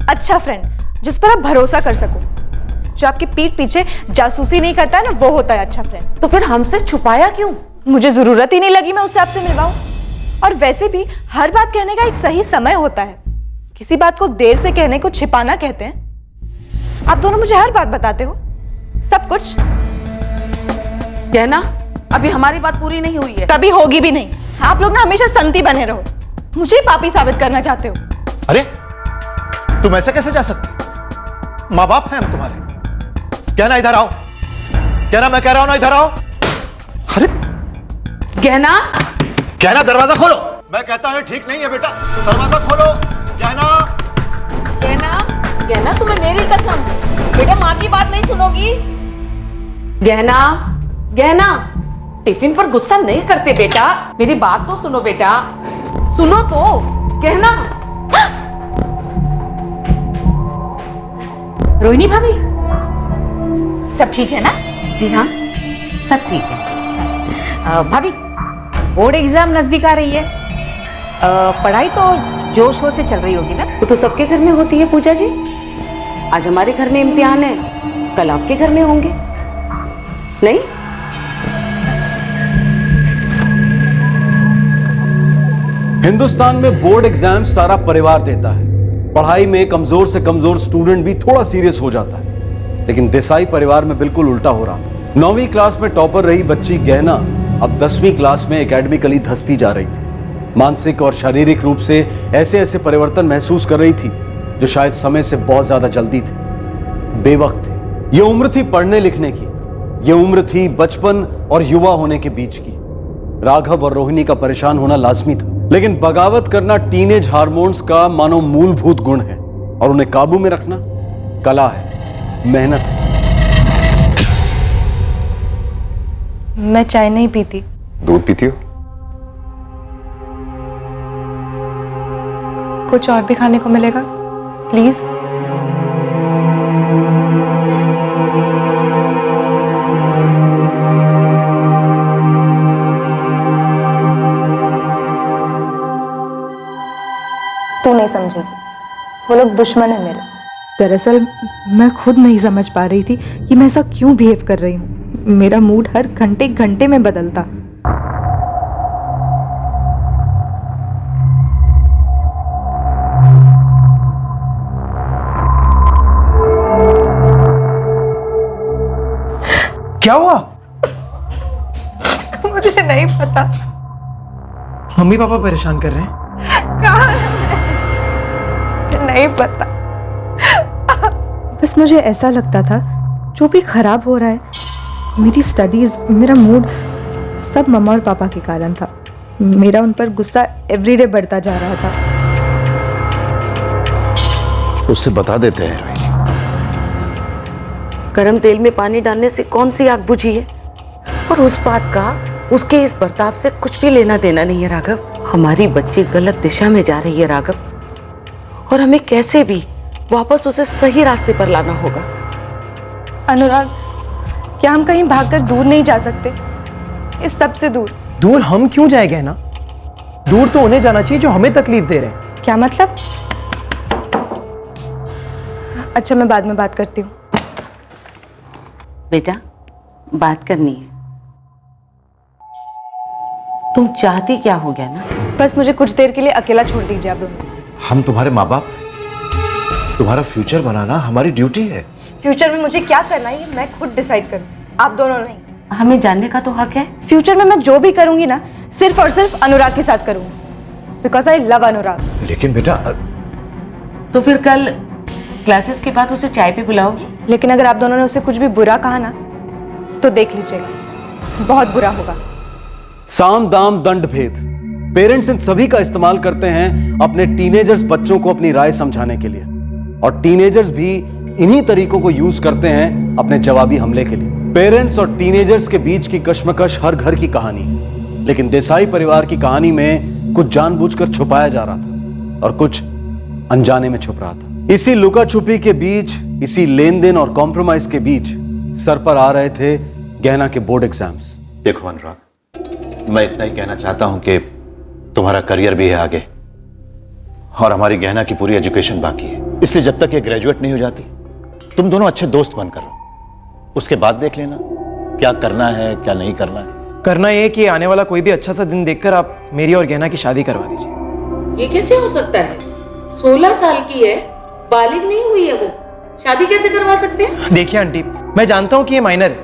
अच्छा फ्रेंड जिस पर आप भरोसा कर सको, जो आपकी पीठ पीछे जासूसी नहीं करता है ना, वो होता है अच्छा फ्रेंड। तो फिर हमसे छुपाया क्यों? मुझे जरूरत ही नहीं लगी मैं उससे आपसे मिलवाऊं। और वैसे भी हर बात कहने का एक सही समय होता है। किसी बात को देर से कहने को छिपाना कहते हैं। आप दोनों मुझे हर बात बताते हो, सब कुछ। कहना अभी हमारी बात पूरी नहीं हुई है। कभी होगी भी नहीं। आप लोग ना हमेशा संती बने रहो, मुझे पापी साबित करना चाहते हो। अरे तुम ऐसे कैसे जा सकते? माँ बाप हैं हम तुम्हारे। कहना इधर आओ। कहना, मैं कह रहा हूं ना इधर आओ। अरे कहना, कहना दरवाजा खोलो। मैं कहता हूं ठीक नहीं है बेटा, दरवाजा खोलो। कहना, कहना, कहना तुम्हें मेरी कसम, बेटा माँ की बात नहीं सुनोगी। गहना, गहना, टिफिन पर गुस्सा नहीं करते बेटा, मेरी बात तो सुनो बेटा, सुनो तो। कहना। रोहिणी भाभी, सब ठीक है ना? जी हाँ, सब ठीक है। भाभी, बोर्ड एग्जाम नजदीक आ रही है। पढ़ाई तो जोर शोर से चल रही होगी ना? वो तो सबके घर में होती है पूजा जी। आज हमारे घर में इम्तिहान है, कल आपके घर में होंगे, नहीं? हिंदुस्तान में बोर्ड एग्जाम सारा परिवार देता है। पढ़ाई में कमजोर से कमजोर स्टूडेंट भी थोड़ा सीरियस हो जाता है, लेकिन देसाई परिवार में बिल्कुल उल्टा हो रहा था। 9वीं क्लास में टॉपर रही बच्ची गहना अब 10वीं क्लास में एकेडमिकली धंसती जा रही थी। मानसिक और शारीरिक रूप से ऐसे ऐसे परिवर्तन महसूस कर रही थी जो शायद समय से बहुत ज्यादा जल्दी थे, बेवक्त थे। ये उम्र थी पढ़ने लिखने की, ये उम्र थी बचपन और युवा होने के बीच की। राघव और रोहिणी का परेशान होना लाजमी था, लेकिन बगावत करना टीनेज हार्मोन्स का मानो मूलभूत गुण है, और उन्हें काबू में रखना कला है, मेहनत है। मैं चाय नहीं पीती। दूध पीती हो? कुछ और भी खाने को मिलेगा प्लीज? तू नहीं समझेगी, वो लोग दुश्मन है मेरे। दरअसल मैं खुद नहीं समझ पा रही थी कि मैं ऐसा क्यों बिहेव कर रही हूँ। मेरा मूड हर घंटे घंटे में बदलता। क्या हुआ? मुझे नहीं पता। मम्मी पापा परेशान कर रहे हैं? कहाँ? नहीं पता। बस मुझे ऐसा लगता था जो भी खराब हो रहा है, मेरी स्टडीज, मेरा मूड, सब मम्मा और पापा के कारण था। मेरा उन पर गुस्सा एवरीडे बढ़ता जा रहा था। उससे बता देते हैं रोहिणी। गरम तेल में पानी डालने से कौन सी आग बुझी है, और उस बात का उसके इस बर्ताव से कुछ भी लेना देना नहीं है राघव। हमारी बच्ची गलत दिशा में जा रही है राघव, और हमें कैसे भी वापस उसे सही रास्ते पर लाना होगा। अनुराग, क्या हम कहीं भागकर दूर नहीं जा सकते? इस सब से दूर। दूर हम क्यों जाए गहना? दूर तो उन्हें जाना चाहिए जो हमें तकलीफ दे रहे हैं। क्या मतलब? अच्छा, मैं बाद में बात करती हूँ। बेटा, बात करनी है। तुम चाहती क्या हो गया ना? बस मुझे कुछ देर के लिए अकेला छोड़ दीजिए आप दोनों। हम तुम्हारे माँ बाप, तुम्हारा फ्यूचर बनाना हमारी ड्यूटी है। फ्यूचर में मुझे क्या करना है ये मैं खुद डिसाइड करूँ, आप दोनों नहीं। हमें जानने का तो हक है। फ्यूचर में मैं जो भी करूंगी ना, सिर्फ और सिर्फ अनुराग के साथ करूंगी, बिकॉज आई लव अनुराग। लेकिन बेटा, तो फिर कल क्लासेस के बाद उसे चाय पे बुलाओगी? लेकिन अगर आप दोनों ने उसे कुछ भी बुरा कहा ना, तो देख लीजिएगा, बहुत बुरा होगा। साम दाम दंड भेद, पेरेंट्स इन सभी का इस्तेमाल करते हैं अपने टीनेजर्स बच्चों को अपनी राय समझाने के लिए, और टीनेजर्स भी इन्हीं तरीकों को यूज करते हैं अपने जवाबी हमले के लिए। पेरेंट्स और टीनेजर्स के बीच की कश्मकश हर घर की कहानी है, लेकिन देसाई परिवार की कहानी में कुछ जानबूझकर छुपाया जा रहा था और कुछ अनजाने में छुप रहा था। इसी लुका छुपी के बीच, इसी लेन देन और कॉम्प्रोमाइज के बीच सर पर आ रहे थे गहना के बोर्ड एग्जाम्स। देखो अनुराग, मैं इतना ही कहना चाहता हूं कि तुम्हारा करियर भी है आगे और हमारी गहना की पूरी एजुकेशन बाकी है। इसलिए जब तक ये ग्रेजुएट नहीं हो जाती, तुम दोनों अच्छे दोस्त बनकर रहो। उसके बाद देख लेना क्या करना है क्या नहीं करना है। करना ये कि आने वाला कोई भी अच्छा सा दिन देखकर आप मेरी और गहना की शादी करवा दीजिए। ये कैसे हो सकता है? 16 साल की है, बालिग नहीं हुई है वो, शादी कैसे करवा सकते हैं? देखिए आंटी, मैं जानता हूँ कि ये माइनर है,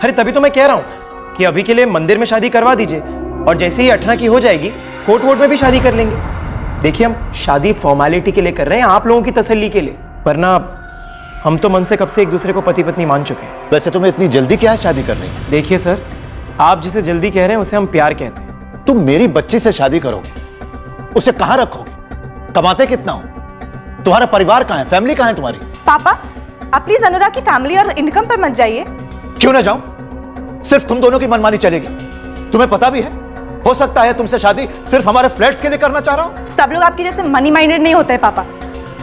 अरे तभी तो मैं कह रहा हूँ कि अभी के लिए मंदिर में शादी करवा दीजिए, और जैसे ही 18 की हो जाएगी कोर्ट वोट में भी शादी कर लेंगे। देखिए, हम शादी फॉर्मेलिटी के लिए कर रहे हैं, आप लोगों की तसल्ली के लिए, वरना हम तो मन से कब से एक दूसरे को पति पत्नी मान चुके हैं। वैसे तुम्हें इतनी जल्दी क्या है शादी करने की? देखिए सर, आप जिसे जल्दी कह रहे हैं उसे हम प्यार कहते हैं। तुम मेरी बच्ची से शादी करोगे, उसे कहां रखोगे? कमाते कितना हो? तुम्हारा परिवार कहां है? फैमिली कहां है तुम्हारी? पापा, आप प्लीज अनुराग की फैमिली और इनकम पर मत जाइए। क्यों ना जाऊं? सिर्फ तुम दोनों की मनमानी चलेगी? तुम्हें पता भी है, हो सकता है तुमसे शादी सिर्फ हमारे फ्लैट्स के लिए करना चाह रहा हूं। सब लोग आपके जैसे मनी माइंडेड नहीं होते पापा।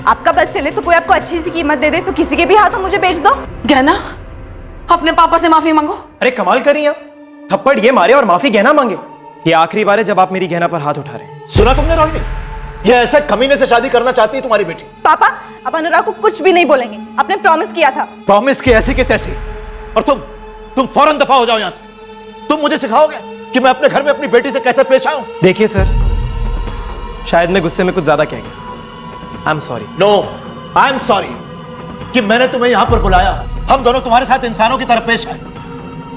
आपका बस चले तो कोई आपको अच्छी सी कीमत दे दे तो किसी के भी हाथों मुझे बेच दो। गहना, अपने पापा से माफी मांगो। अरे कमाल कर रही हैं, थप्पड़ ये मारे और माफी गहना मांगे। ये आखिरी बार है जब आप मेरी गहना पर हाथ उठा रहे हैं। सुना तुमने रोहिणी? ये ऐसे कमीने से शादी करना चाहती है तुम्हारी बेटी। पापा, अब अनुराग को कुछ भी नहीं बोलेंगे, आपने प्रॉमिस किया था। प्रॉमिस की ऐसी की तैसी, और तुम फौरन दफा हो जाओ यहां से। तुम मुझे सिखाओगे कि मैं अपने घर में अपनी बेटी से कैसे पेश आऊं? देखिए सर, शायद मैं गुस्से में कुछ ज्यादा कह गया। I am sorry. No, I am sorry कि मैंने तुम्हें यहां पर बुलाया। हम दोनों तुम्हारे साथ इंसानों की तरह पेश आए।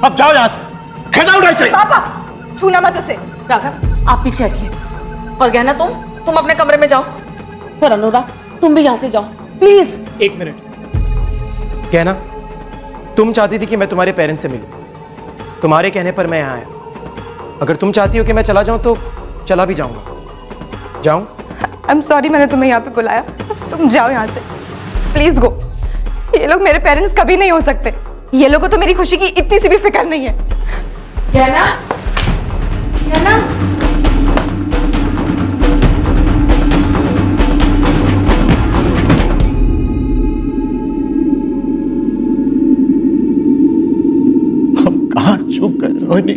अब जाओ यहां से, गेट आउट ऐसे। पापा, छूना मत उसे। राघव, आप पीछे हटिए, और गहना तुम अपने कमरे में जाओ, और अनुराग तुम भी यहां से जाओ प्लीज। एक मिनट। गहना, तुम चाहती थी कि मैं तुम्हारे पेरेंट्स से मिलूं, तुम्हारे कहने पर मैं यहाँ आया। अगर तुम चाहती हो कि मैं चला जाऊं तो चला भी जाऊंगा। जाऊं? आई एम सॉरी, मैंने तुम्हें यहाँ पे बुलाया, तुम जाओ यहाँ से, प्लीज गो। ये लोग मेरे पेरेंट्स कभी नहीं हो सकते। ये लोगों को तो मेरी खुशी की इतनी सी भी फिक्र नहीं है। गहना, गहना। हम कहां चूक गए रोहिणी?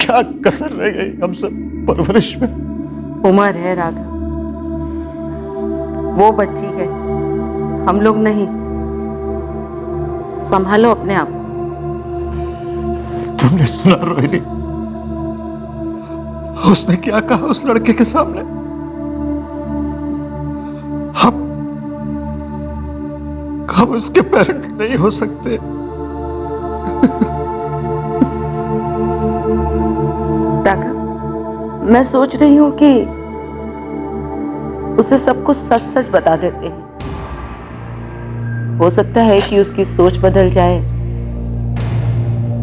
क्या कसर रह गई हम सब परवरिश में? उम्र है राघव, वो बच्ची है, हम लोग नहीं। संभालो अपने आप। तुमने सुना रोहिणी, उसने क्या कहा उस लड़के के सामने? हम उसके पेरेंट्स नहीं हो सकते। राघव, मैं सोच रही हूं कि उसे सब कुछ सच सच बता देते हैं। हो सकता है कि उसकी सोच बदल जाए,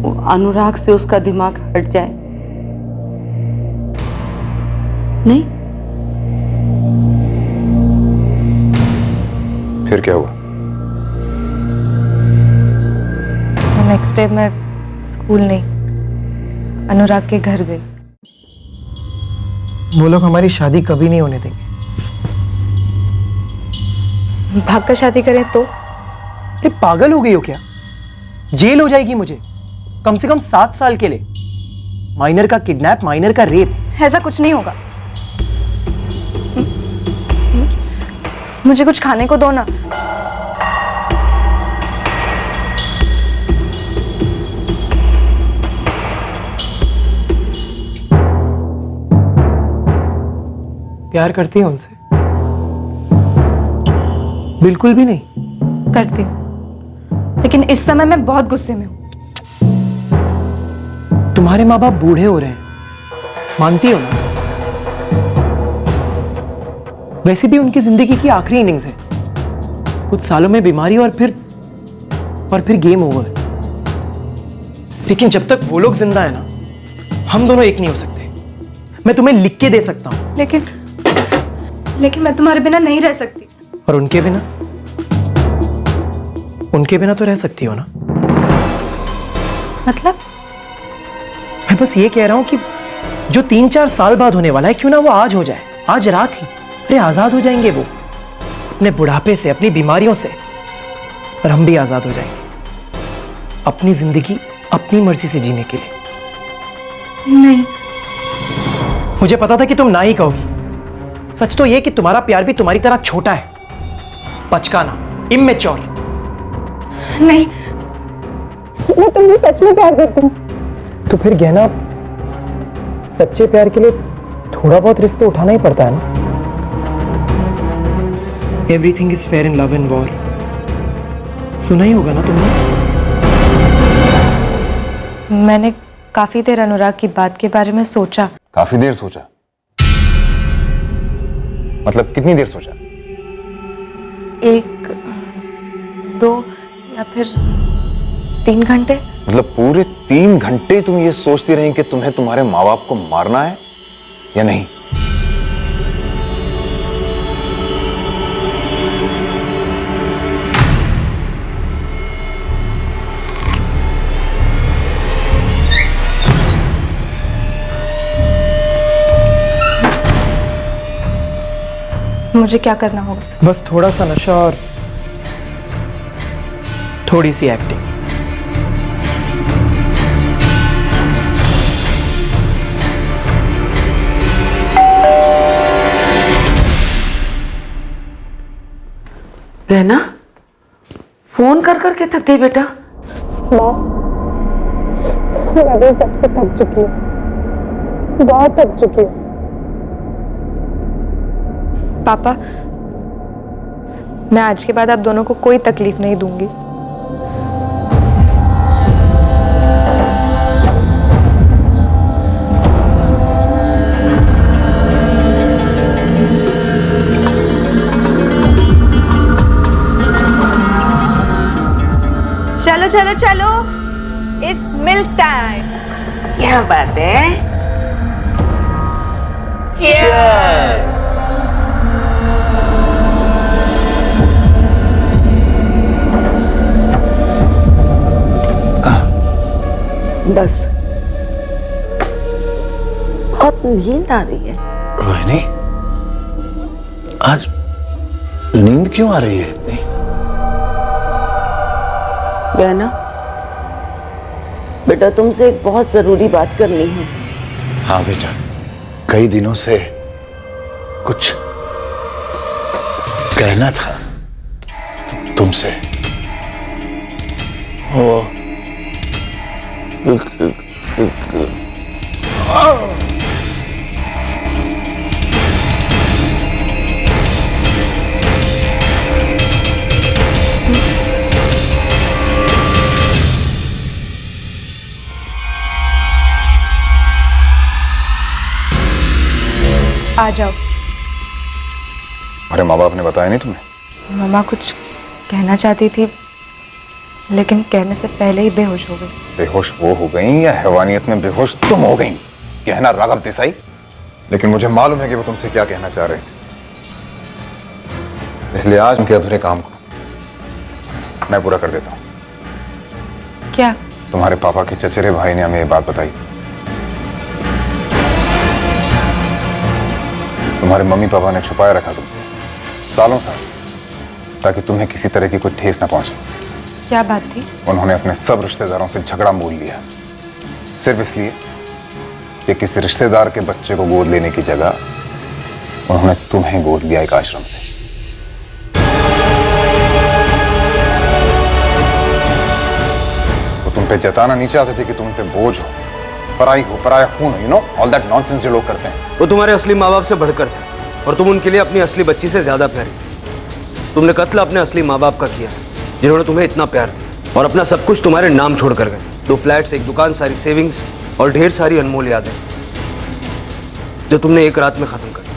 वो अनुराग से उसका दिमाग हट जाए। नहीं? फिर क्या हुआ? नेक्स्ट डे मैं स्कूल नहीं, अनुराग के घर गई। वो लोग हमारी शादी कभी नहीं होने देंगे। भागकर शादी करें तो? अरे पागल हो गई हो क्या? जेल हो जाएगी मुझे, कम से कम 7 साल के लिए। माइनर का किडनैप, माइनर का रेप। ऐसा कुछ नहीं होगा। मुझे कुछ खाने को दो ना। प्यार करती है उनसे? बिल्कुल भी नहीं। करती हूँ, लेकिन इस समय मैं बहुत गुस्से में हूँ। तुम्हारे माँ बाप बूढ़े हो रहे हैं, मानती हो ना? वैसे भी उनकी जिंदगी की आखिरी इनिंग्स है, कुछ सालों में बीमारी और फिर गेम ओवर। लेकिन जब तक वो लोग जिंदा है ना, हम दोनों एक नहीं हो सकते। मैं तुम्हें लिख के दे सकता हूं। लेकिन मैं तुम्हारे बिना नहीं रह सकती। और उनके बिना तो रह सकती हो ना? मतलब? मैं बस ये कह रहा हूं कि जो 3-4 साल बाद होने वाला है, क्यों ना वो आज हो जाए, आज रात ही। अरे आजाद हो जाएंगे वो अपने बुढ़ापे से, अपनी बीमारियों से, और हम भी आजाद हो जाएंगे अपनी जिंदगी अपनी मर्जी से जीने के लिए। नहीं, मुझे पता था कि तुम ना ही कहोगी। सच तो ये कि तुम्हारा प्यार भी तुम्हारी तरह छोटा है, बचकाना, इमेच्योर। नहीं, मैं तुमसे सच में प्यार करती हूँ। तो फिर गहना, सच्चे प्यार के लिए थोड़ा बहुत रिस्क तो उठाना ही पड़ता है ना। Everything is fair in love and war, सुना ही होगा ना तुमने? मैंने काफी देर अनुराग की बात के बारे में सोचा। काफी देर सोचा? मतलब कितनी देर सोचा? 1, 2 या फिर 3 घंटे। मतलब पूरे 3 घंटे तुम ये सोचती रही कि तुम्हें तुम्हारे माँ बाप को मारना है या नहीं? मुझे क्या करना होगा? बस थोड़ा सा नशा और थोड़ी सी एक्टिंग। रहना, फोन कर करके थक गई बेटा? माँ, मैं भी सबसे थक चुकी हूँ, बहुत थक चुकी हूँ। पापा, मैं आज के बाद आप दोनों को कोई तकलीफ नहीं दूंगी। चलो चलो चलो, इट्स मिल्क टाइम। क्या बात है? Cheers! बस, बहुत नींद आ रही है। रोहिणी, आज नींद क्यों आ रही है इतनी? गहना, बेटा तुमसे एक बहुत जरूरी बात करनी है। हाँ बेटा, कई दिनों से कुछ कहना था तुमसे। वो आ जाओ। अरे माँ बाप ने बताया नहीं तुम्हें? मम्मा कुछ कहना चाहती थी, लेकिन कहने से पहले ही बेहोश हो गई। बेहोश वो हो गई या हैवानियत में बेहोश तुम हो गई? कहना राघव देसाई। लेकिन मुझे मालूम है कि वो तुमसे क्या कहना चाह रहे थे, इसलिए आज उनके अधूरे काम को मैं पूरा कर देता हूँ। क्या? तुम्हारे पापा के चचेरे भाई ने हमें ये बात बताई थी। तुम्हारे मम्मी पापा ने छुपाए रखा तुमसे सालों साल, ताकि तुम्हें किसी तरह की कोई ठेस न पहुंचे। क्या बात थी? उन्होंने अपने सब रिश्तेदारों से झगड़ा मोल लिया, सिर्फ इसलिए कि किसी रिश्तेदार के बच्चे को गोद लेने की जगह उन्होंने तुम्हें गोद लिया एक आश्रम से। पे जताना नहीं चाहते थे कि तुम पे बोझ हो, पराई हो, पराया खून हो, you know all that nonsense जो लोग करते हैं। वो तुम्हारे असली माँ बाप से बढ़कर थे और तुम उनके लिए अपनी असली बच्ची से ज्यादा प्यारी। तुमने कत्ल अपने असली माँ बाप का किया जिन्होंने तुम्हें इतना प्यार दिया और अपना सब कुछ तुम्हारे नाम छोड़ कर गए। 2 फ्लैट्स, 1 दुकान, सारी सेविंग्स और ढेर सारी अनमोल यादें जो तुमने एक रात में खत्म कर दी।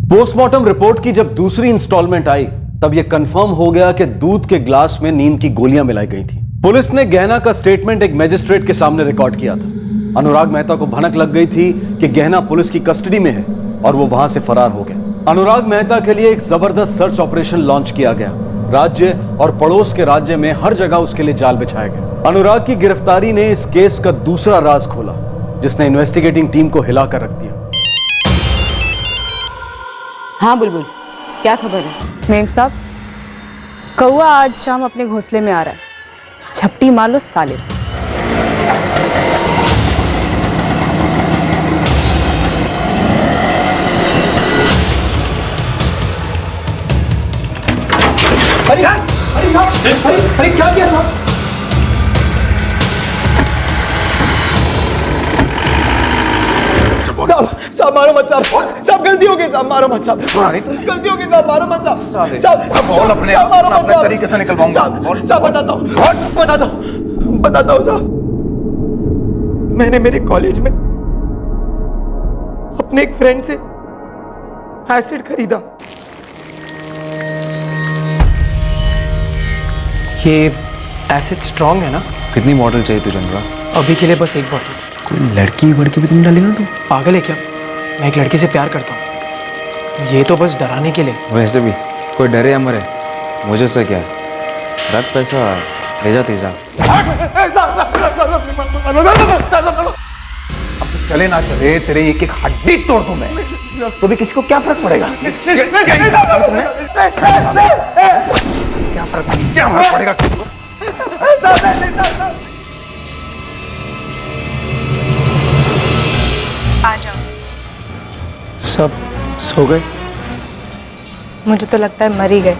पोस्टमार्टम रिपोर्ट की जब दूसरी इंस्टॉलमेंट आई तब यह कंफर्म हो गया कि दूध के ग्लास में नींद की गोलियां मिलाई गई थी। पुलिस ने गहना का स्टेटमेंट एक मजिस्ट्रेट के सामने रिकॉर्ड किया था। अनुराग मेहता को भनक लग गई थी कि गहना पुलिस की कस्टडी में है और वो वहां से फरार हो गया। अनुराग मेहता के लिए एक जबरदस्त सर्च ऑपरेशन लॉन्च किया गया। राज्य और पड़ोस के राज्य में हर जगह उसके लिए जाल बिछाया गया। अनुराग की गिरफ्तारी ने इस केस का दूसरा राज खोला जिसने इन्वेस्टिगेटिंग टीम को हिलाकर रख दिया। हाँ बुलबुल, क्या खबर है? मेम साहब, कौआ आज शाम अपने घोंसले में आ रहा है। झपटी मार लो साले। अरे क्या किया साहब? साहब मारो मत साहब। साहब गलती हो गई साहब, मारो मत साहब। गलती हो गई साहब, मारो मत साहब। साहब अपने मारो मत साहब। तरीके से निकलवाऊंगा। साहब बताता हूँ साहब। मैंने मेरे कॉलेज में अपने एक फ्रेंड से एसिड खरीदा। ये एसिड स्ट्रॉन्ग है ना? कितनी बॉटल चाहिए तुझे अनुराग? अभी के लिए बस 1 बॉटल। कोई लड़की वड़की भी तुम डालेगा तू? पागल है क्या? मैं एक लड़की से प्यार करता हूँ। ये तो बस डराने के लिए। वैसे भी कोई डरे या मरे, मुझे से क्या है? रख पैसा, ले जा तीजा। अब चले ना चले, तेरे एक एक हड्डी तोड़ दूं मैं, तो भी किसी को क्या फर्क पड़ेगा? क्या फर्क पड़ेगा किसी को? आ जाओ। सब सो गए? मुझे तो लगता है मर ही गए।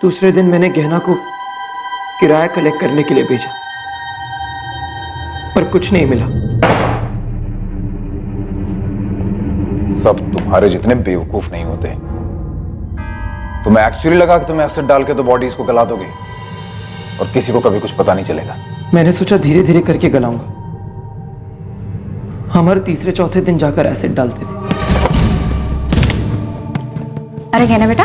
दूसरे दिन मैंने गहना को किराया कलेक्ट करने के लिए भेजा, पर कुछ नहीं मिला। सब तुम्हारे जितने बेवकूफ नहीं होते। तुम्हें एक्चुअली लगा कि तुम्हें एसिड डाल के तो बॉडी इसको गला दोगे और किसी को कभी कुछ पता नहीं चलेगा। मैंने सोचा धीरे धीरे करके गलाऊंगा। हमारे तीसरे चौथे दिन जाकर एसिड डालते थे। अरे गहना बेटा,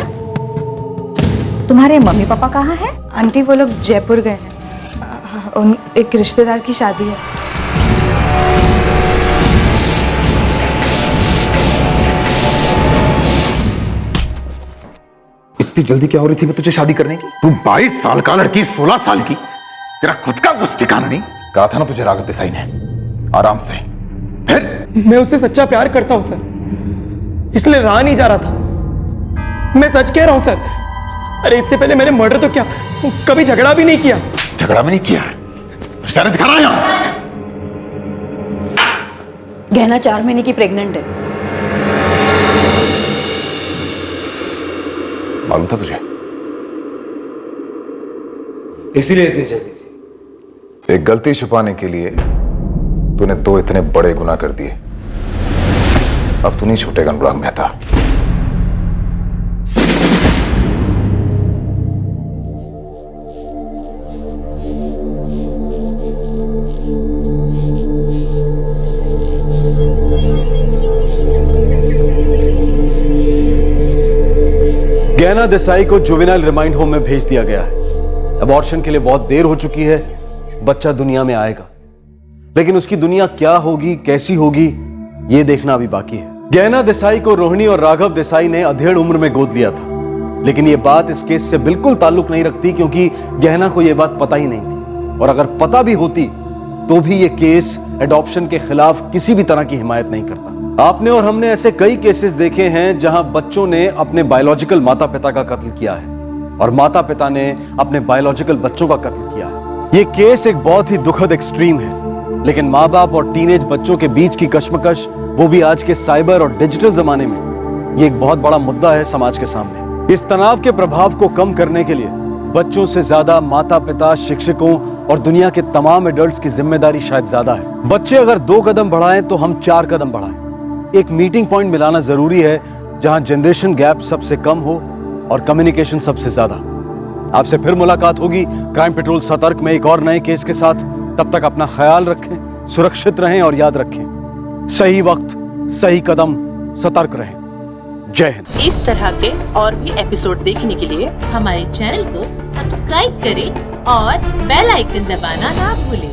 तुम्हारे मम्मी पापा कहाँ हैं? आंटी वो लोग जयपुर गए हैं। एक रिश्तेदार की शादी है। इतनी जल्दी क्या हो रही थी मैं तुझे शादी करने की? तू 22 साल का, लड़की 16 साल की, तेरा खुद का कुछ ठिकाना नहीं। कहा था ना तुझे राघव देसाई ने, आराम से। फिर मैं उससे सच्चा प्यार करता हूं सर, इसलिए रहा नहीं जा रहा था। मैं सच कह रहा हूं सर। अरे इससे पहले मैंने मर्डर तो क्या, कभी झगड़ा भी नहीं किया। झगड़ा भी नहीं किया? इशारे दिखा रहा है यहाँ। गहना 4 महीने की प्रेग्नेंट है। मालूम था तुझे? इसीलिए इतनी जल्दी थी। एक गलती छुपाने के लिए तूने 2 इतने बड़े गुनाह कर दिए। अब तू नहीं छूटेगा अनुराग मेहता। गहना देसाई को जुवेनाइल रिमाइंड होम में भेज दिया गया है। अबॉर्शन के लिए बहुत देर हो चुकी है, बच्चा दुनिया में आएगा, लेकिन उसकी दुनिया क्या होगी, कैसी होगी, यह देखना अभी बाकी है। गहना देसाई को रोहिणी और राघव देसाई ने अधेड़ उम्र में गोद लिया था, लेकिन यह बात इस केस से बिल्कुल ताल्लुक नहीं रखती, क्योंकि गहना को यह बात पता ही नहीं थी, और अगर पता भी होती तो भी यह केस एडॉप्शन के खिलाफ किसी भी तरह की हिमायत नहीं करता। आपने और हमने ऐसे कई केसेस देखे हैं जहां बच्चों ने अपने बायोलॉजिकल माता पिता का कत्ल किया है और माता पिता ने अपने बायोलॉजिकल बच्चों का कत्ल किया है। यह केस एक बहुत ही दुखद एक्सट्रीम है, लेकिन माँ बाप और टीनेज बच्चों के बीच की कश्मकश, वो भी आज के साइबर और डिजिटल जमाने में, ये एक बहुत बड़ा मुद्दा है समाज के सामने। इस तनाव के प्रभाव को कम करने के लिए बच्चों से ज्यादा माता पिता, शिक्षकों और दुनिया के तमाम एडल्ट्स की जिम्मेदारी शायद ज्यादा है। बच्चे अगर 2 कदम बढ़ाएं तो हम 4 कदम बढ़ाएं। एक मीटिंग पॉइंट मिलाना जरूरी है जहां जनरेशन गैप सबसे कम हो और कम्युनिकेशन सबसे ज्यादा। आपसे फिर मुलाकात होगी क्राइम पेट्रोल सतर्क में एक और नए केस के साथ। तब तक अपना ख्याल रखें, सुरक्षित रहें और याद रखें, सही वक्त, सही कदम, सतर्क रहें। जय हिंद। इस तरह के और भी एपिसोड देखने के लिए हमारे चैनल को सब्सक्राइब करें और बेल आइकन दबाना ना भूलें।